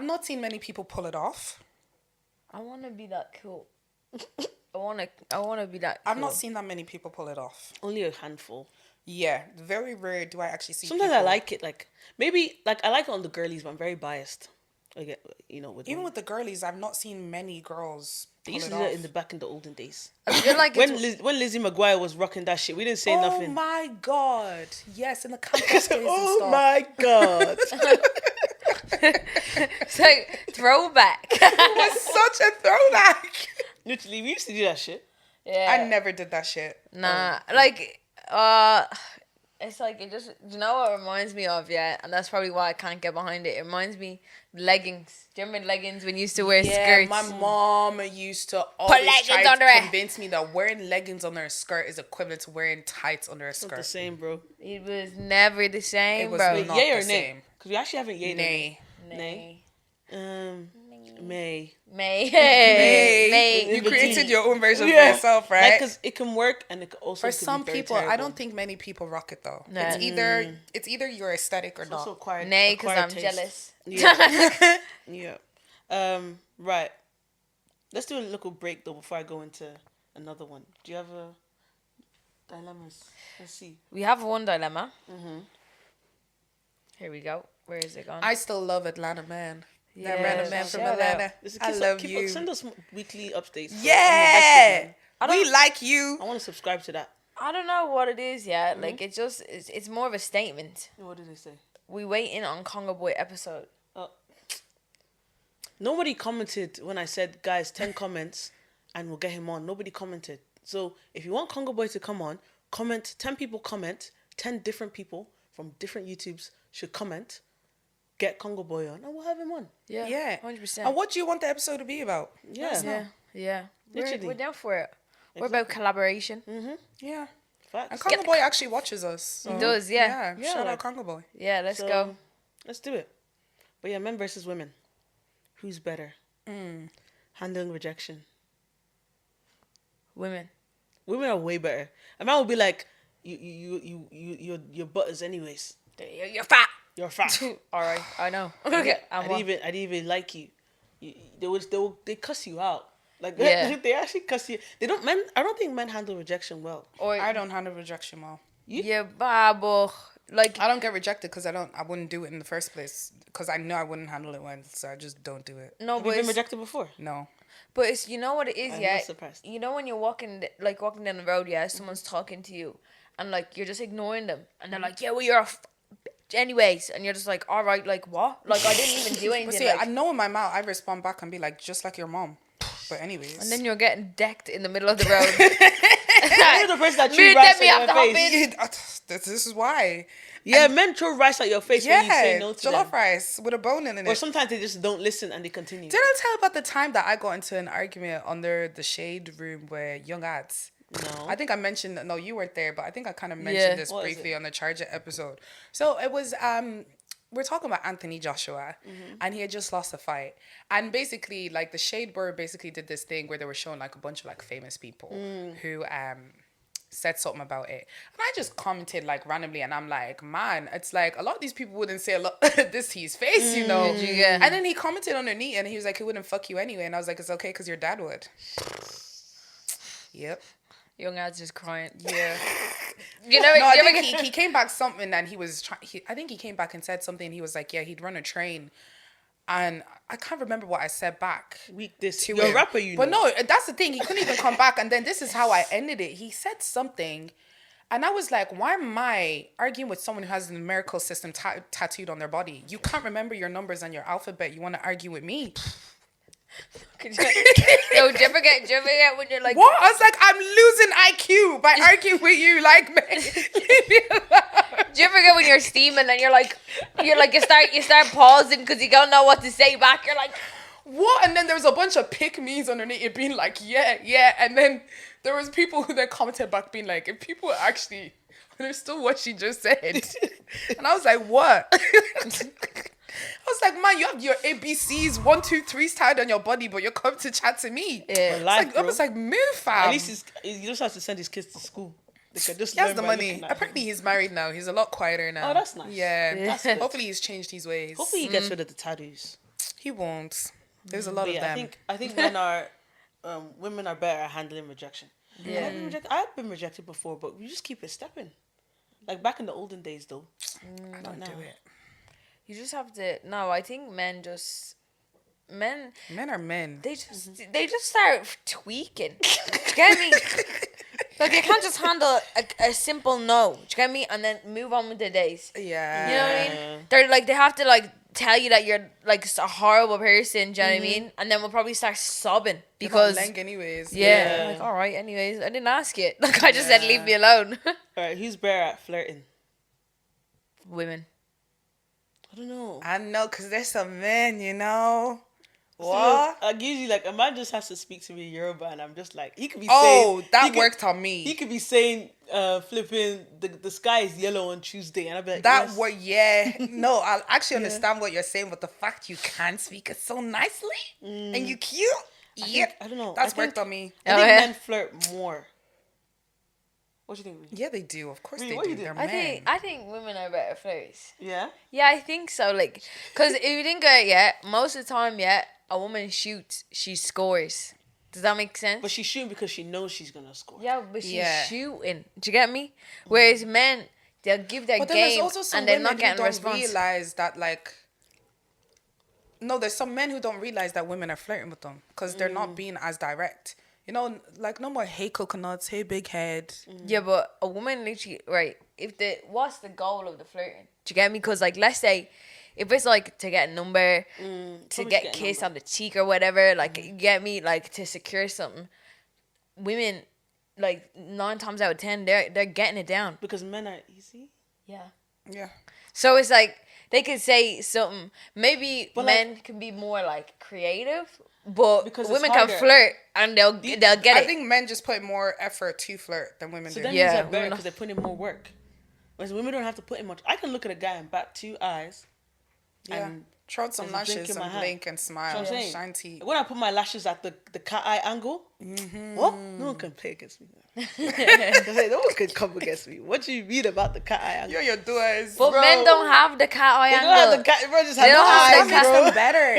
not seen many people pull it off. I want to be that cool. I want to be that cool. I've not seen that many people pull it off. Only a handful. Yeah, very rare do I actually see Sometimes people. I like it. Like, maybe, like, I like it on the girlies, but I'm very biased. I get, with Even women. with the girlies, I've not seen many girls They pull used it to do off. that in the olden days. I feel like When it's, when Lizzie McGuire was rocking that shit, we didn't say Oh nothing. my god! Yes, in the campus days and Oh stuff. my god! it's like throwback. It was such a throwback. Literally, we used to do that shit. Yeah. I never did that shit. Nah, it's like it just. Do you know what it reminds me of? Yeah, and that's probably why I can't get behind it. It reminds me leggings. Do you remember leggings when you used to wear Yeah, skirts? my mom used to always leggings try under to it. convince me that wearing leggings under a skirt is equivalent to wearing tights under a Not the skirt. same, bro. It was never the same, It was bro. Wait, not Yay the or nay? same. Because we actually haven't yay. Nay. Nay. May. May. May. You created your own version for yourself, right? Because it can work and it also For could some be very people, I terrible. don't think many people rock it though. No. It's either your aesthetic or It's also not. acquired. Nay, because acquired I'm taste. jealous. Yeah. Yeah. Right. Let's do a little break though before I go into another one. Do you have a dilemmas? Let's see. We have one dilemma. Here we go. Where is it gone? I still love Atlanta Man. Yeah, Atlanta Man from shout Atlanta. out. I love you. Send us weekly updates. Yeah, we like you. I want to subscribe to that. I don't know what it is yet. Like it's more of a statement. What did they say? We waiting on Congo Boy episode. Nobody commented when I said, guys, 10 comments and we'll get him on. Nobody commented. So if you want Congo Boy to come on, comment. 10 people comment. 10 different people from different YouTubes should comment. Get Congo Boy on and we'll have him on. Yeah, 100%. And what do you want the episode to be about? Yeah. Yeah. We're Literally. down for it. We're about collaboration. Yeah, Facts. And Congo Boy actually watches us. So. He does, yeah. Yeah, Shout like- out Congo Boy. Yeah, let's So, go. Let's do it. But yeah, men versus women. Who's better? Handling rejection. Women. Women are way better. A man will be like, your butt is anyways. You're fat. You're fat. All right, I know. Okay, I didn't even like you. They cuss you out. Like Yeah. they actually cuss you. They don't men. I don't think men handle rejection well. Or I don't handle rejection well. yeah, but like I don't get rejected because I wouldn't do it in the first place because I know I wouldn't handle it well, so I just don't do it. no, Have but you been it's, rejected before? No. but it's you know what it is, I'm yeah. not surprised. You know when you're walking down the road, yeah, someone's talking to you, and like you're just ignoring them, and they're like, yeah, well you're a bitch anyways, and you're just like, all right, like what? Like I didn't even do But anything. see, Like, I know in my mouth I respond back and be like, just like your mom. But anyways. and then you're getting decked in the middle of the road. You're the person that Me, threw rice let me at have to your hop face. in. This is why. Yeah, men throw rice at your face when you say Yeah, no to jollof them. rice with a bone in it. Or sometimes they just don't listen and they continue. Did I tell about the time that I got into an argument under the shade room with young ads? No. I think I mentioned, no, you weren't there, but I think I kind of Yeah. mentioned this What is briefly it? on the Charger episode. So it was, we're talking about Anthony Joshua, and he had just lost a fight. And basically, like, the Shade Bird basically did this thing where they were showing, like, a bunch of, like, famous people who said something about it. And I just commented, like, randomly, and I'm like, man, it's like, a lot of these people wouldn't say a lot this to his face, you know? Yeah. And then he commented underneath, and he was like, he wouldn't fuck you anyway. And I was like, it's okay, because your dad would. Yep. Young ads just crying. Yeah. You know, No, I you ever think he came back something and he was I think he came back and said something. He was like, yeah, he'd run a train. And I can't remember what I said back. Weak this. to You're a him. rapper, you know. But no, that's the thing. He couldn't even come back. And then this is how I ended it. He said something. And I was like, why am I arguing with someone who has the numerical system tattooed on their body? You can't remember your numbers and your alphabet. You want to argue with me? Yo, do you ever get when you're like, What? I was like, I'm losing IQ by arguing with you. Like, man, leave me alone. do you ever get when you're steaming and you start pausing because you don't know what to say back? You're like, What? And then there was a bunch of pick me's underneath it being like, yeah. And then there was people who then commented back being like, if people actually understood what she just said. And I was like, what? I was like, man, you have your ABCs 1, 2, 3 tied on your body, but you're coming to chat to me. yeah. Life, I was like, move, fam. At least he just has to send his kids to school. They can just He has learn the by money. looking at Apparently, him. he's married now. He's a lot quieter now. Oh, that's nice. Yeah. That's good. Hopefully, he's changed his ways. Hopefully he gets rid of the tattoos. He won't. There's a lot But of yeah, them. I think women are better at handling rejection. Yeah. I've been rejected before, but we just keep it stepping. Like back in the olden days, though. I don't do it. You just have to. No, I think men. Men are men. They just start tweaking. Do you get me? Like they can't just handle a simple no. Do you get me? And then move on with their days. Yeah. You know what I mean? They're like they have to like tell you that you're like a horrible person. Do you know what I mean? And then we'll probably start sobbing because Leng anyways. yeah. Like all right. Anyways, I didn't ask it. Like I just said, leave me alone. All right, who's better at flirting? Women. I don't know. I know, because there's some men, you know. So, What? like usually, like a man just has to speak to me in Yoruba, and I'm just like, he could be Oh, saying, that he could- worked on me. He could be saying, flipping the sky is yellow on Tuesday, and I'd be like, That yes. word, yeah. No, I actually understand what you're saying, but the fact you can speak it so nicely and you cute, yeah, I don't know. that's I think- worked on me. I think Oh, yeah? men flirt more. What do you think? Ree? Yeah, they do. Of course Really, they what do. you do? They're I men. think women are better flirters. Yeah. Yeah, I think so. Like, cause if you think about it, yeah, most of the time, yeah, a woman shoots, she scores. Does that make sense? But she's shooting because she knows she's gonna score. Yeah, but she's Yeah. shooting. Do you get me? Whereas men, they'll give their But then there's game also some and they're women not who getting don't response. realize that, like, no, there's some men who don't realize that women are flirting with them because they're not being as direct. You know, like, no more, hey, coconuts, hey, big head. Yeah, but a woman literally, right, what's the goal of the flirting? Do you get me? Because, like, let's say, if it's, like, to get a number, to probably get get a kissed number. on the cheek or whatever, like, you get me? Like, to secure something, women, like, 9 times out of 10, they're getting it down. Because men are easy. Yeah. Yeah. So it's like, They could say something. Maybe But, men can be more like creative, but Because it's women can harder. flirt and they'll get I it. think men just put more effort to flirt than women So do. then Yeah, these are better women- because they put in more work. Whereas women don't have to put in much. I can look at a guy and bat 2 eyes. Yeah. And Throw out some there's a drink lashes, in my some hand. blink and smile. So I'm saying, Shine teeth. when I put my lashes at the cat eye angle, what? No one can play against me. No one can come against me. What do you mean about the cat eye angle? You're your doers. But Bro. men don't have the cat eye They angle. don't have the cat, bro. Just They have the don't have eyes, That makes bro. them better.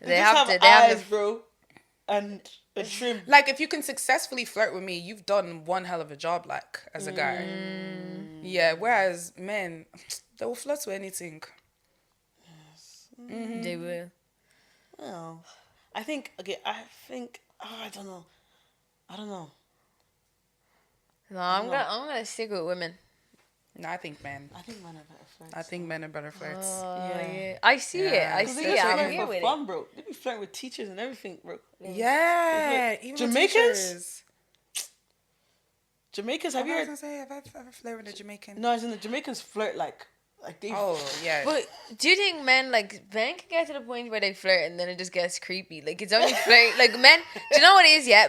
They Just have to. They eyes, have to. bro, and a trim. Like, if you can successfully flirt with me, you've done one hell of a job, like, as a guy. Yeah, whereas men, they will flirt with anything. They will. Well, I think. Okay, I think. Oh, I don't know. No, I'm gonna stick with women. No, I think men. I think men are better flirts. I think men are better flirts. Yeah. I see it. Yeah. I Because see they it. just I'm flirt here for with fun, bro. They be flirting with teachers and everything, bro. Yeah, even with Jamaicans? teachers. Jamaicans, I have you was heard? gonna say, have I ever flirted with a Jamaican? No, as in the Jamaicans flirt like they. Oh, yeah. it. But do you think men can get to the point where they flirt and then it just gets creepy? Like it's only flirt. Like men. Do you know what it is? Yeah,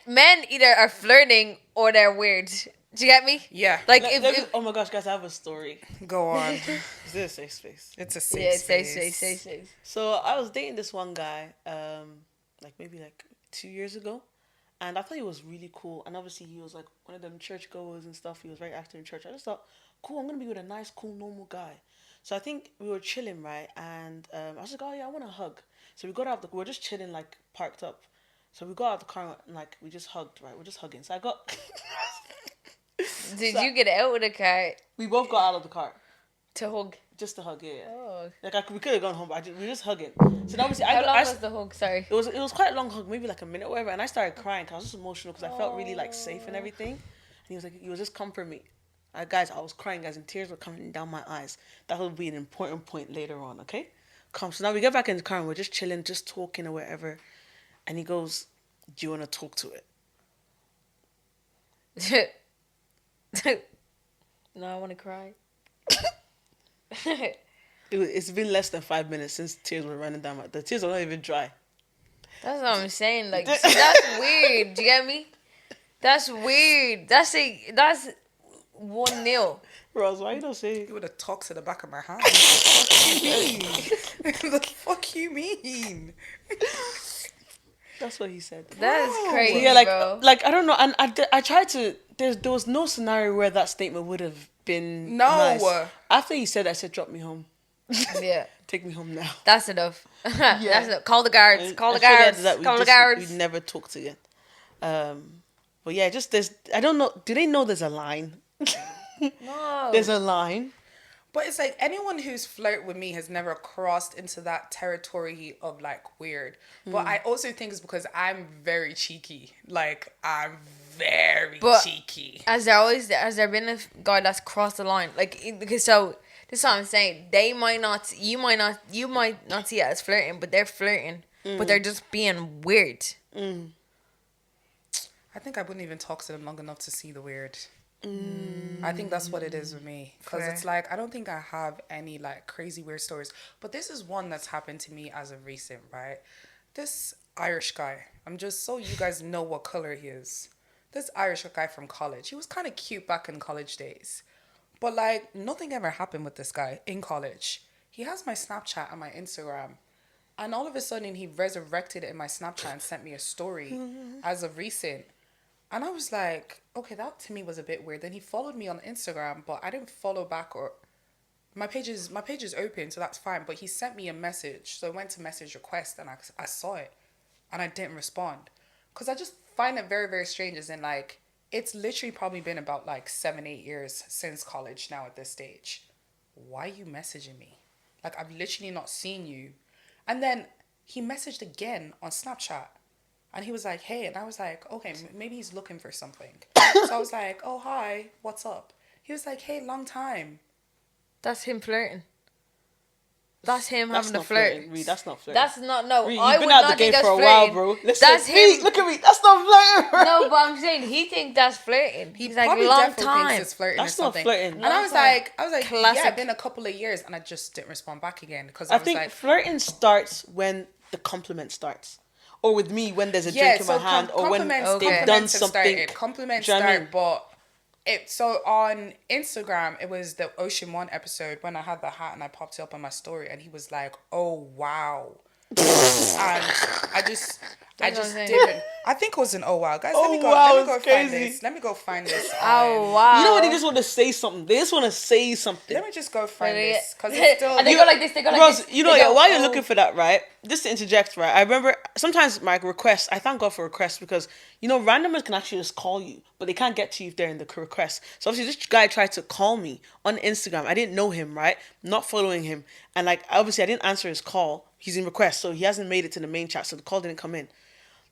men either are flirting or they're weird. Do you get me? Yeah. Like Oh my gosh, guys, I have a story. Go on. Is this a safe space? It's a safe yeah, space. say. So I was dating this one guy, maybe 2 years ago, and I thought he was really cool. And obviously he was like one of them church goers and stuff. He was very active in church. I just thought, cool, I'm gonna be with a nice, cool, normal guy. So I think we were chilling, right? And I was like, oh yeah, I want a hug. So we got out we were just chilling, like parked up. So we got out the car and like we just hugged, right? We're just hugging. So I got. Did you get out of the car We both got out of the car to hug? just to hug. Yeah. Oh. Like we could have gone home, but we were just hugging. So now obviously How long was the hug? Sorry. It was quite a long hug, maybe like a minute or whatever. And I started crying because I was just emotional because I felt really like safe and everything. And he was just comforting me. Guys, I was crying, guys, and tears were coming down my eyes. That will be an important point later on, okay? So now we get back in the car and we're just chilling, just talking or whatever. And he goes, "Do you want to talk to it?" No, I want to cry. It's been less than 5 minutes since tears were running down the tears are not even dry. That's what I'm saying. Like, see, that's weird. Do you get me? That's weird. That's 1-0. Rose, why you don't say You would have talked to the back of my hand. The fuck you mean? That's what he said. That's crazy, Yeah, bro. I don't know, and I tried to. There was no scenario where that statement would have been No. nice. After he said, I said, "Drop me home, Yeah, take me home now." that's enough. That's enough. Call the guards. Call the I figured guards. that Call the guards. We never talked again. But yeah, just there's. I don't know. Do they know there's a line? No. There's a line. But it's like anyone who's flirted with me has never crossed into that territory of like weird. But I also think it's because I'm very cheeky. Like I'm very But- cheeky. Has there been a guy that's crossed the line? Like, because so this is what I'm saying. You might not see it as flirting, but they're flirting, but they're just being weird. I think I wouldn't even talk to them long enough to see the weird. I think that's what it is with me. Because Fair. it's like, I don't think I have any like crazy weird stories. But this is one that's happened to me as of recent, right? This Irish guy, I'm just so you guys know what color he is. This Irish guy from college. He was kind of cute back in college days. But like, nothing ever happened with this guy in college. He has my Snapchat and my Instagram. And all of a sudden, he resurrected it in my Snapchat and sent me a story as of recent. And I was like, okay, that to me was a bit weird. Then he followed me on Instagram, but I didn't follow back, or my page is open, so that's fine. But he sent me a message, so I went to message request and I saw it, and I didn't respond, because I just find it very, very strange. As in, like, it's literally probably been about like 7-8 years since college now at this stage. Why are you messaging me? Like, I've literally not seen you. And then he messaged again on Snapchat. And he was like, hey. And I was like, okay, maybe he's looking for something. So I was like, oh, hi, what's up? He was like, hey, long time. That's him flirting. That's him That's having a not flirt. flirting. Reed, that's not flirting. That's not no. Reed, I you've would been out not the game think that's for a flirting. while, bro. Listen, That's Reed, him. look at me. That's not flirting, bro. No, but I'm saying he thinks that's flirting. He's like Probably long definitely time. thinks it's flirting That's or not something. flirting. And Long I was time. like, yeah, Classic. it's been a couple of years, and I just didn't respond back again because I was think like, flirting starts when the compliment starts. Or with me, when there's a yeah. drink in So my hand, or when compliments, they've done compliments have something. started. Compliments Do you know what I start, mean? but so on Instagram, it was the Ocean One episode when I had the hat and I popped it up on my story, and he was like, "Oh wow," and I just what I'm saying. didn't. I think it was an oh wow, guys. Oh, let me go. wow, Let me go it's find crazy. this. Let me go find this. Oh wow. You know what? They just want to say something. They just want to say something. Let me just go find Really? this because it's still. And they go like this. They go like Ross, this. you know, They yeah, go, while you're "Oh." looking for that, right? Just to interject, right? I remember sometimes my requests, I thank God for requests because, you know, randomers can actually just call you, but they can't get to you if they're in the request. So obviously this guy tried to call me on Instagram. I didn't know him, right? Not following him. And like, obviously I didn't answer his call. He's in request, so he hasn't made it to the main chat, so the call didn't come in.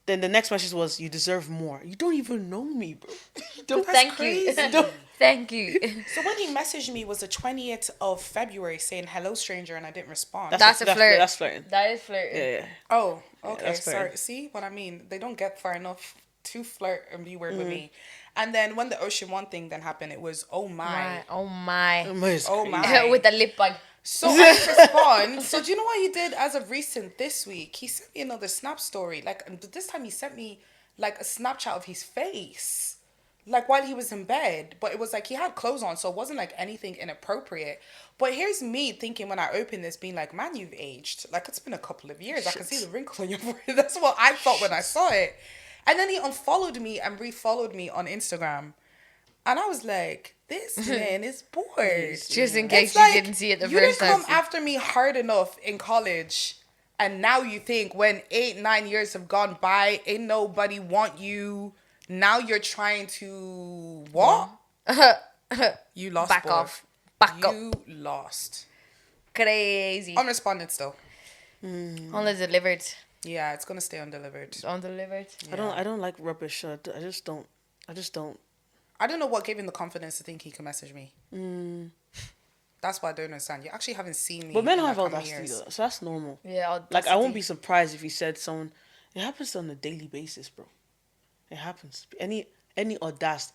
Then the next message was, "You deserve more." You don't even know me, bro. You don't. Thank crazy. you. Thank you. So when he messaged me was the 20th of February saying hello stranger and I didn't respond. That's a flirt. That's flirting. That is flirting. Yeah, yeah. Oh, okay. that's fair. Sorry. See what I mean? They don't get far enough to flirt and be weird with Mm-hmm. me. And then when the Ocean One thing then happened, it was oh my. My, oh my. It's Oh crazy. my. With the lip bag. So I respond. So do you know what he did as of recent this week? He sent me another snap story. Like this time he sent me like a Snapchat of his face. Like while he was in bed. But it was like he had clothes on, so it wasn't like anything inappropriate. But here's me thinking when I opened this, being like, man, you've aged. Like it's been a couple of years. I can see the wrinkle on your forehead. That's what I thought when I saw it. And then he unfollowed me and refollowed me on Instagram. And I was like, this man is bored. Just in case It's you like, didn't see it the you first didn't come time. after me hard enough in college, and now you think when 8-9 years have gone by, ain't nobody want you. Now you're trying to what? You lost. Back boy. off. Back up. You lost. Crazy. Unresponded still. Undelivered. Yeah, it's gonna stay undelivered. Undelivered. I don't like rubbish. I just don't. I don't know what gave him the confidence to think he can message me. That's what I don't understand. You actually haven't seen me. But men in have like how many audacity years. though, so that's normal. Yeah. Like I won't be surprised if he said someone. It happens on a daily basis, bro. It happens. Any audaced.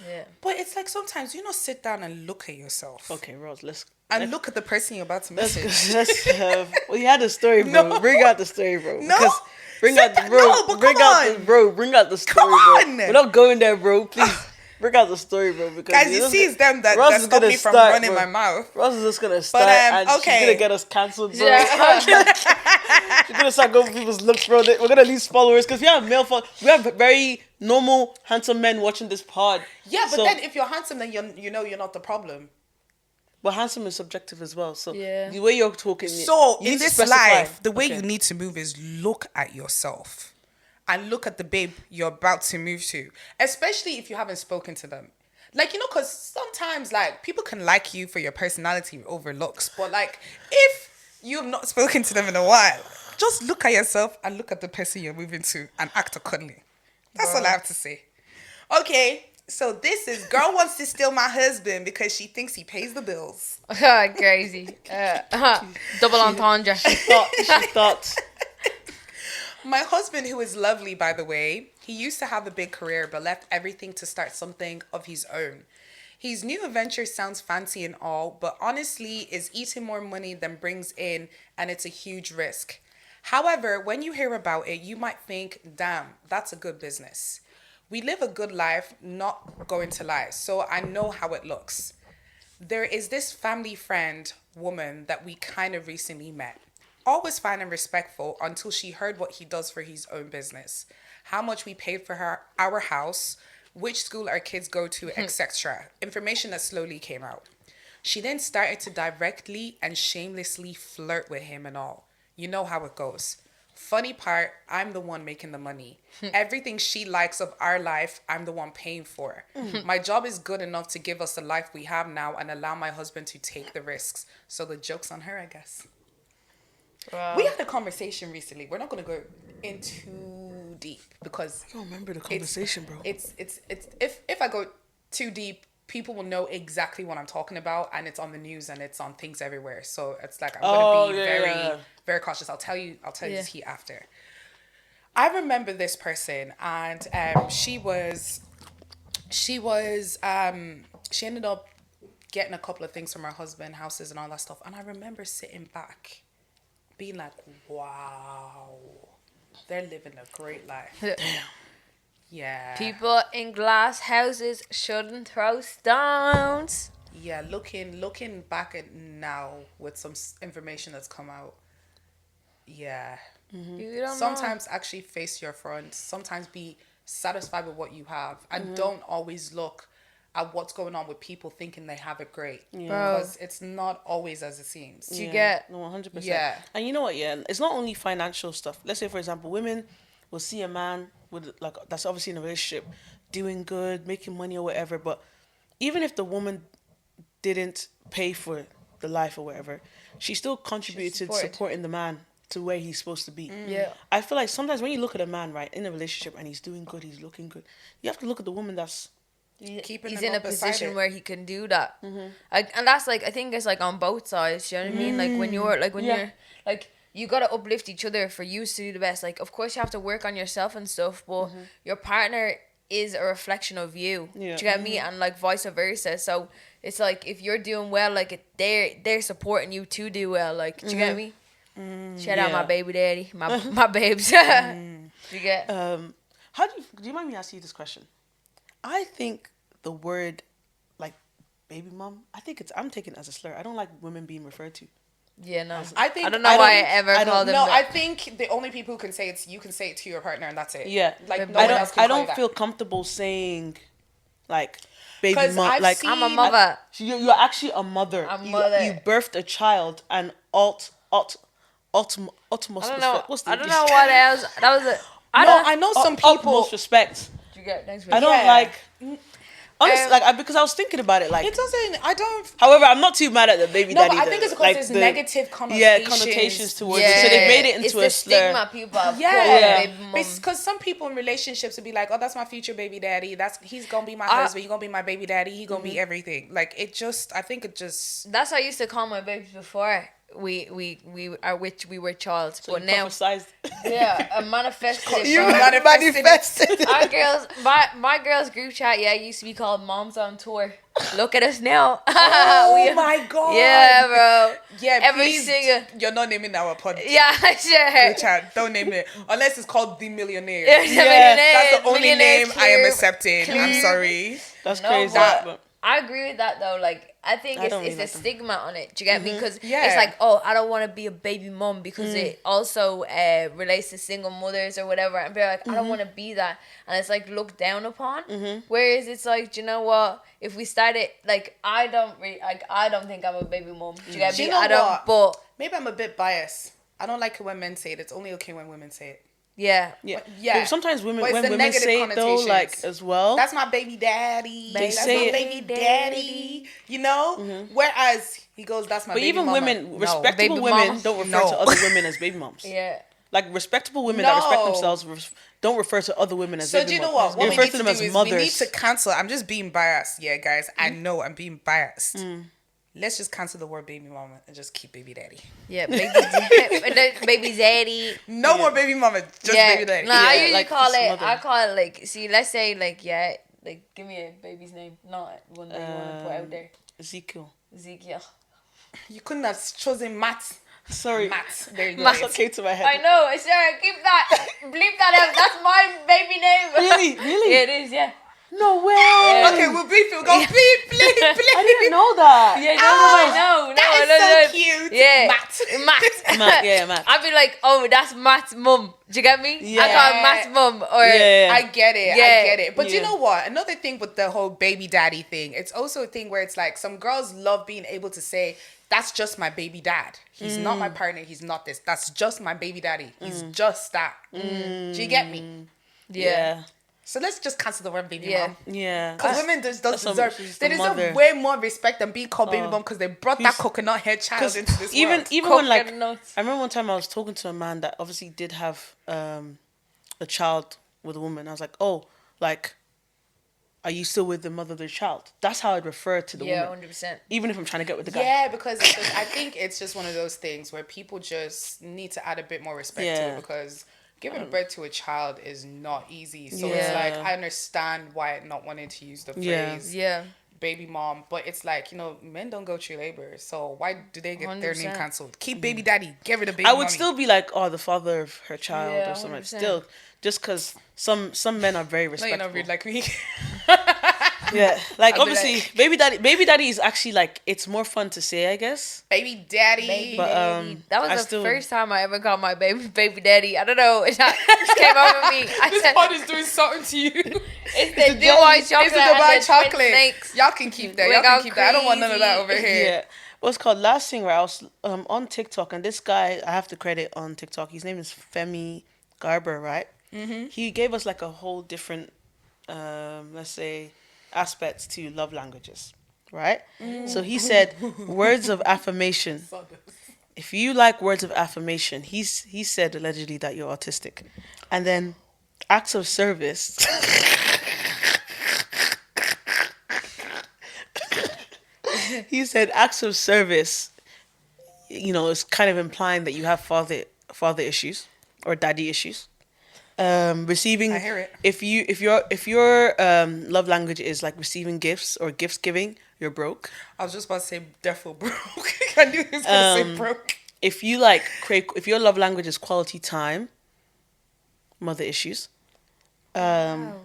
Yeah. But it's like sometimes you know, sit down and look at yourself. Okay, Ross, let's Look at the person you're about to message. let's have. Well, you had a story, bro. No. Bring out the story, bro. No. Because bring Sit out the down- bro. no, but bring come out on. the bro. Bring out the story, Come on. bro. We're not going there, bro. Please bring out the story, bro. Because Guys, you see, it's them that, Ross that is stop gonna me from start, running bro. my mouth. Ross is just gonna start, and okay. she's gonna get us cancelled, bro. Yeah. She's gonna start going for people's looks, bro. We're gonna lose followers because we have we have very normal, handsome men watching this pod. Yeah, but So- then if you're handsome, then you know you're not the problem. But handsome is subjective as well. So Yeah. the way you're talking. So you in need to this specify. life, the way Okay. you need to move is look at yourself and look at the babe you're about to move to, especially if you haven't spoken to them. Like, you know, because sometimes like people can like you for your personality over looks, but like if you have not spoken to them in a while, just look at yourself and look at the person you're moving to and act accordingly. That's all I have to say. Okay. So this is girl wants to steal my husband because she thinks he pays the bills. Crazy. Double entendre. She thought. My husband, who is lovely, by the way, he used to have a big career but left everything to start something of his own. His new adventure sounds fancy and all, but honestly is eating more money than brings in, and it's a huge risk. However, when you hear about it, you might think, damn, that's a good business. We live a good life, not going to lie, so I know how it looks. There is this family friend woman that we kind of recently met. Always fine and respectful until she heard what he does for his own business, how much we paid for our house, which school our kids go to, etc. Information that slowly came out. She then started to directly and shamelessly flirt with him and all. You know how it goes. Funny part, I'm the one making the money. Everything she likes of our life, I'm the one paying for. My job is good enough to give us the life we have now and allow my husband to take the risks. So the joke's on her, I guess. Wow. We had a conversation recently. We're not going to go in too deep because I don't remember the conversation, bro. it's if I go too deep, people will know exactly what I'm talking about, and it's on the news and it's on things everywhere. So it's like I'm Oh, gonna be yeah. very cautious. I'll tell you Yeah. this heat after. I remember this person, and she ended up getting a couple of things from her husband, houses and all that stuff. And I remember sitting back, being like, wow, they're living a great life. Yeah. People in glass houses shouldn't throw stones. Yeah, looking back at now with some information that's come out. Yeah. You don't know. Sometimes actually face your front. Sometimes be satisfied with what you have, and don't always look at what's going on with people thinking they have it great. Because it's not always as it seems. You get No, 100%. Yeah. And you know what? Yeah, it's not only financial stuff. Let's say, for example, women will see a man with like that's obviously in a relationship, doing good, making money or whatever. But even if the woman didn't pay for the life or whatever, she still contributed to supporting the man to where he's supposed to be. Yeah. I feel like sometimes when you look at a man, right, in a relationship and he's doing good, he's looking good, you have to look at the woman that's Keeping he's them in a up beside position it. where he can do that. Like, and that's like, I think it's like on both sides. You know what I mean? Like when you're you're like, you gotta uplift each other for you to do the best. Like, of course you have to work on yourself and stuff, but your partner is a reflection of you. Yeah. Do you get me? And like vice versa. So it's like if you're doing well, like they're supporting you to do well. Like, do you get me? Shout out my baby daddy, my babes. You get? how do you mind me asking you this question? I think the word like baby mom, I'm taking it as a slur. I don't like women being referred to. Yeah, no. I think I don't know why I ever I don't- called them No, that. I think the only people who can say it's you can say it to your partner and that's it. Yeah, Like But no I one else don't. can I call you don't that. feel comfortable saying like baby 'Cause mom. I've Like seen- I'm a mother. you're actually a mother. A mother. You birthed a child and utmost. I don't know. What's the I don't know what else. That was a. I know some people. utmost respect. You get? Thanks for I don't Yeah. like. Honestly, because I was thinking about it, like. It doesn't. I don't. However, I'm not too mad at the baby No, daddy. but I think it's because like there's the- negative connotations. Yeah, connotations towards it. So they made it into it's a the slur. stigma people have put on Yeah, baby mum. because some people in relationships would be like, "Oh, that's my future baby daddy. He's gonna be my I- husband. He's gonna be my baby daddy. He gonna be everything." Like it just. I think it just. That's how I used to call my babies before we were child. So But you now, prophesized. yeah, I manifested. You bro. manifested. Our girls, my girls group chat, used to be called Moms on Tour. Look at us now. Oh my god. Yeah, bro. Yeah, Every please, single. You're not naming our pod. Yeah, sure. Chat. Don't name it unless it's called The Millionaire. Yeah, That's the only Millionaire name I am Club. accepting. I'm sorry. That's No, crazy. but I agree with that though. Like, I think I it's don't it's really a like them. stigma on it. Do you get me? Because Yeah. it's like, oh, I don't want to be a baby mom because it also relates to single mothers or whatever. And be like, I don't want to be that, and it's like looked down upon. Whereas it's like, do you know what? If we started, like, I don't think I'm a baby mom. Do you get Do me? you know I don't. what? But Maybe I'm a bit biased. I don't like it when men say it. It's only okay when women say it. yeah, Yeah. Yeah. But sometimes women, But it's when the women negative say it though, connotations. like as well. That's my baby daddy. They That's say my it. baby daddy. You know? Whereas he goes, that's my But baby even mama. women, No. respectable Baby women mama. don't refer No. to other women as baby moms. yeah. Like respectable women that respect No. themselves don't refer to other women as So baby do you know moms. what? What They we refer need to to them do as is mothers. we need to cancel. I'm just being biased, yeah, guys. I know I'm being biased. Let's just cancel the word baby mama and just keep baby daddy. Yeah, baby daddy. No more baby mama, just Yeah, baby daddy. no, I Yeah, usually like call just it. mother. I call it like. See, let's say like like give me a baby's name, not one that you want to put out there. Ezekiel. Ezekiel. You couldn't have chosen Matt. Sorry. Matt. There you go. That's what came to my head. I know. Sure, keep that. Bleep that out. That's my baby name. Really? Really? Yeah, it is. Yeah. No way. Okay, we'll bleep it. We'll go bleep, bleep, bleep. I didn't know that. Yeah. No. That is so cute. Yeah. Matt. Matt, yeah, Matt. I'd be like, oh, that's Matt's mum. Do you get me? Yeah. I call it Matt's mum. Or Yeah. I get it. Yeah. I get it. But you Yeah. know what? Another thing with the whole baby daddy thing, it's also a thing where it's like some girls love being able to say, that's just my baby dad. He's not my partner. He's not this. That's just my baby daddy. He's just that. Do you get me? yeah. So let's just cancel the word baby Yeah. mom. Yeah. Because women just don't that's some- deserve. she's They the deserve mother. way more respect than being called baby mom because they brought that Who's- coconut head child into this even world. even when like Coconuts. I remember one time I was talking to a man that obviously did have a child with a woman. I was like, oh, like are you still with the mother of the child? That's how I'd refer to the Yeah, woman. 100%. Even if I'm trying to get with the guy. Yeah, because I think it's just one of those things where people just need to add a bit more respect to Yeah. it, because giving birth to a child is not easy. So it's Yeah. like, I understand why not wanting to use the phrase Yeah. baby mom, but it's like, men don't go through labor, so why do they get their name 100%. cancelled? Keep baby daddy, get rid of baby I would mommy. still be like, oh, the father of her child Yeah, or something. 100%. Still, just because some men are very No, you're respectful. not rude like me. Yeah, like I'll be obviously, like- baby daddy is actually like, it's more fun to say, I guess. Baby daddy. Baby But, daddy. That was I the still- first time I ever called my baby daddy. I don't know. It just came over me. I This said, pod is doing something to you. it's the Dubai chocolate. It's the and Dubai the chocolate. twin snakes. Y'all can keep that. We Y'all can go keep that. I don't want none of that over crazy. here. Yeah. What's called last thing where I was on TikTok, and this guy I have to credit on TikTok. His name is Femi Garber, right? Mm-hmm. He gave us like a whole different, let's say, aspects to love languages, right? So he said words of affirmation. If you like words of affirmation, he said allegedly that you're autistic, and then acts of service. He said acts of service, is kind of implying that you have father issues or daddy issues. Receiving, I hear it. If your love language is like receiving gifts or gifts giving, you're broke. I was just about to say defo broke. I knew he was going to say broke. If your love language is quality time, mother issues. Wow.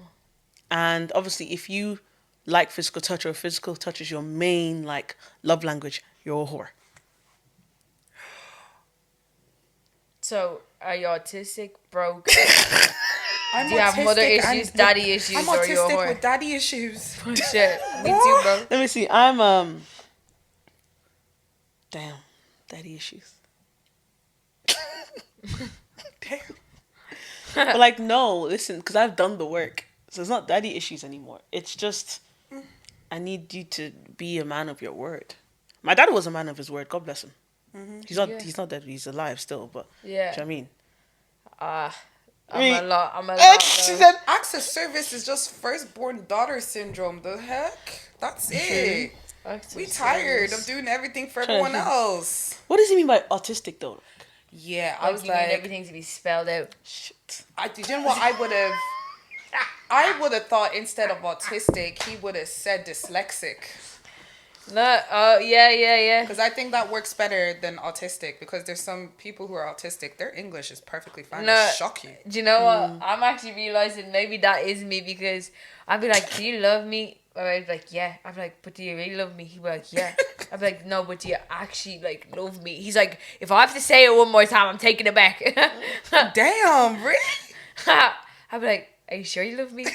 And obviously, if you like physical touch or physical touch is your main like love language, you're a whore. So, are you autistic, broke? I'm Do you have mother autistic issues, and- daddy issues, I'm or you're a autistic whore? with daddy issues. Shit, me too, bro. Let me see. I'm damn, daddy issues. Damn. But like, no, listen, because I've done the work, so it's not daddy issues anymore. It's just I need you to be a man of your word. My dad was a man of his word. God bless him. He's not. Yeah. He's not dead. He's alive still. But Yeah. do you know what I mean? I'm a lot. She Bro. said, Acts of service is just firstborn daughter syndrome. The heck? That's it. We tired of doing everything for everyone else. "What does he mean by autistic, though?" Yeah, I Like, was you need like, everything to be spelled out. Shit. you know what? I would have thought instead of autistic, he would have said dyslexic. No, oh yeah. Because I think that works better than autistic. Because there's some people who are autistic, their English is perfectly fine. No. It'll shock you. Do you know what? I'm actually realizing maybe that is me, because I'd be like, "Do you love me?" Or I'd be like, "Yeah." I'd be like, "But do you really love me?" He'd be like, "Yeah." I'd be like, "No, but do you actually like love me?" He's like, "If I have to say it one more time, I'm taking it back." Damn, really? I'd be like, "Are you sure you love me?"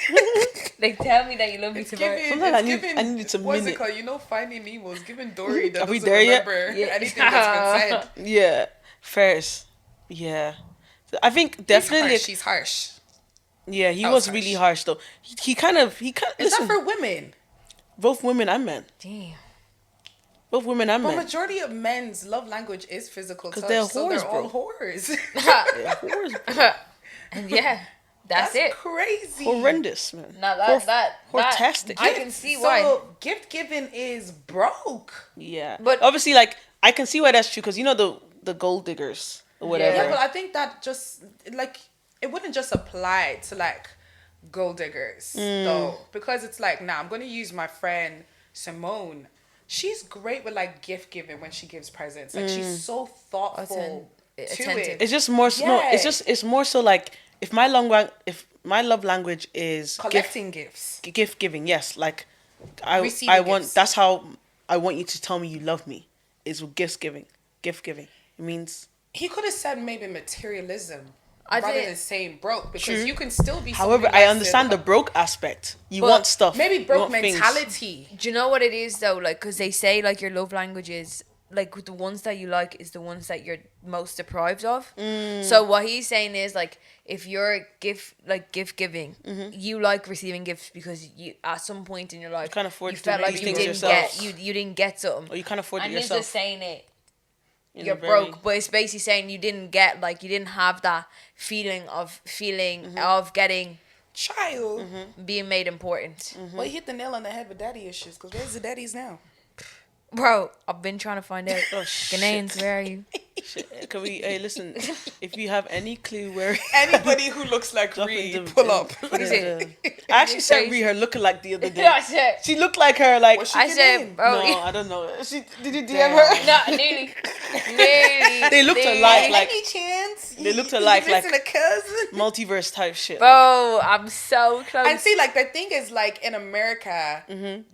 Like, tell me that you love me tomorrow. Sometimes It's I need some what's it minute. called? Finding Nemo is giving Dory that Are we doesn't there yet? remember Yeah. anything that's been said. Yeah, first. Yeah, I think definitely. She's harsh. Yeah, he That was was really harsh. harsh though. He kind of. Is Listen, that for women? both women and men. Damn. Both women and But men. majority of men's love language is physical touch. they're so whores, they're all bro. whores. Yeah, whores, And yeah, that's it. crazy. horrendous, man. Now that Hortastic. I can see So why. gift giving is broke. Yeah, But- but obviously, like I can see why that's true because you know the gold diggers or whatever. Yeah, but I think that just like it wouldn't just apply to like gold diggers though, because it's like, nah, I'm gonna use my friend Simone. She's great with like gift giving when she gives presents. Like she's so thoughtful to attentive. it. It's just more so, no. Yeah. It's more so like if my love language is Collecting gifts. gift giving, yes, like I Receiving want gifts. that's how I want you to tell me you love me is with gift giving. It means He could have said maybe materialism I rather think- than saying broke, because True. you can still be. however somebody I that's understand the still- broke aspect. You But want stuff. maybe you broke want things. mentality. Do you know what it is though? Like, because they say like your love language is like the ones that you like is the ones that you're most deprived of. So what he's saying is like if you're gift giving, you like receiving gifts because you at some point in your life can't afford you to felt do like these you things didn't yourself. get you didn't get something. Or you can't afford it And he's yourself. just saying it. in a You're very- broke, but it's basically saying you didn't have that feeling of getting Child. being made important. Well, you hit the nail on the head with daddy issues. Because where's the daddies now? Bro, I've been trying to find out. Oh, shit. Ghanaians, where are you? Can we? Hey, listen. If you have any clue where Anybody who looks like drop Ree, in the- pull up. in What is the- it? I actually said Crazy. Ree her looking like the other day. I said, She looked like her. Like What's she I said, name? bro, no, I don't know. Did you DM Damn. her? no, nearly. Nearly. They looked nearly. alike, like Any chance? they looked You alike, missing like- a cousin? multiverse type shit. Bro, I'm so close. And see, like the thing is, like in America,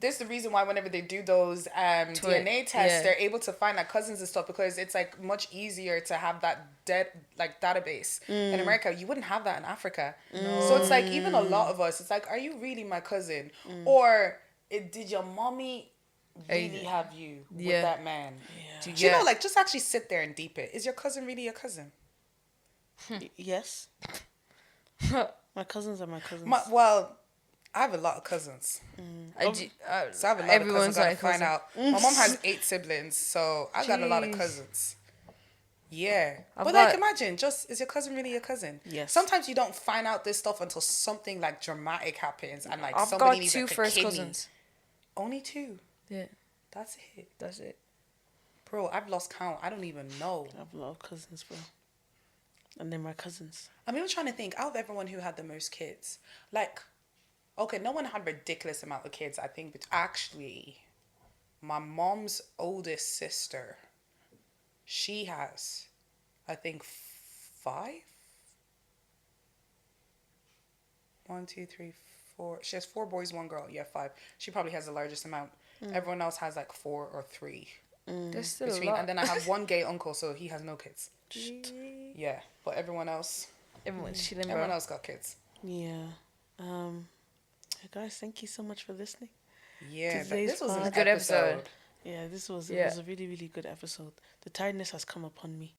this is the reason why whenever they do those DNA tests, yeah. they're able to find like cousins and stuff because it's like much easier to have that database. In America, you wouldn't have that in Africa. So it's like even a lot of us, it's like, are you really my cousin, or did your mommy really have you with Yeah. that man? Do Do you know, like just actually sit there and deep it. Is your cousin really your cousin? Yes. My cousins are my cousins. Well, I have a lot of cousins. So I have a lot Everyone's of cousins. I like gotta find out. My mom has 8 siblings, so I got a lot of Jeez. cousins. Yeah, I've but got- like imagine, just is your cousin really your cousin? Yes. Sometimes you don't find out this stuff until something like dramatic happens, and like I've somebody got needs 2 like, a first kidney. cousins. Only 2. Yeah, That's it, that's it. bro. I've lost count. I don't even know. I have a lot of cousins, bro. And they're my cousins. I'm even trying to think out of everyone who had the most kids. Like, okay, no one had ridiculous amount of kids. I think, but actually, my mom's oldest sister, she has, I think, 5. 1, 2, 3, 4. She has 4 boys, 1 girl. Yeah, 5. She probably has the largest amount. Everyone else has like 4 or 3 There's still between. a lot. And then I have 1 gay uncle, so he has no kids. Yeah, but everyone else Everyone's else got kids. Yeah. Guys, thank you so much for listening. Yeah, Today's this was a pod- good episode. Yeah, this was Yeah. it was a really, really good episode. The tiredness has come upon me.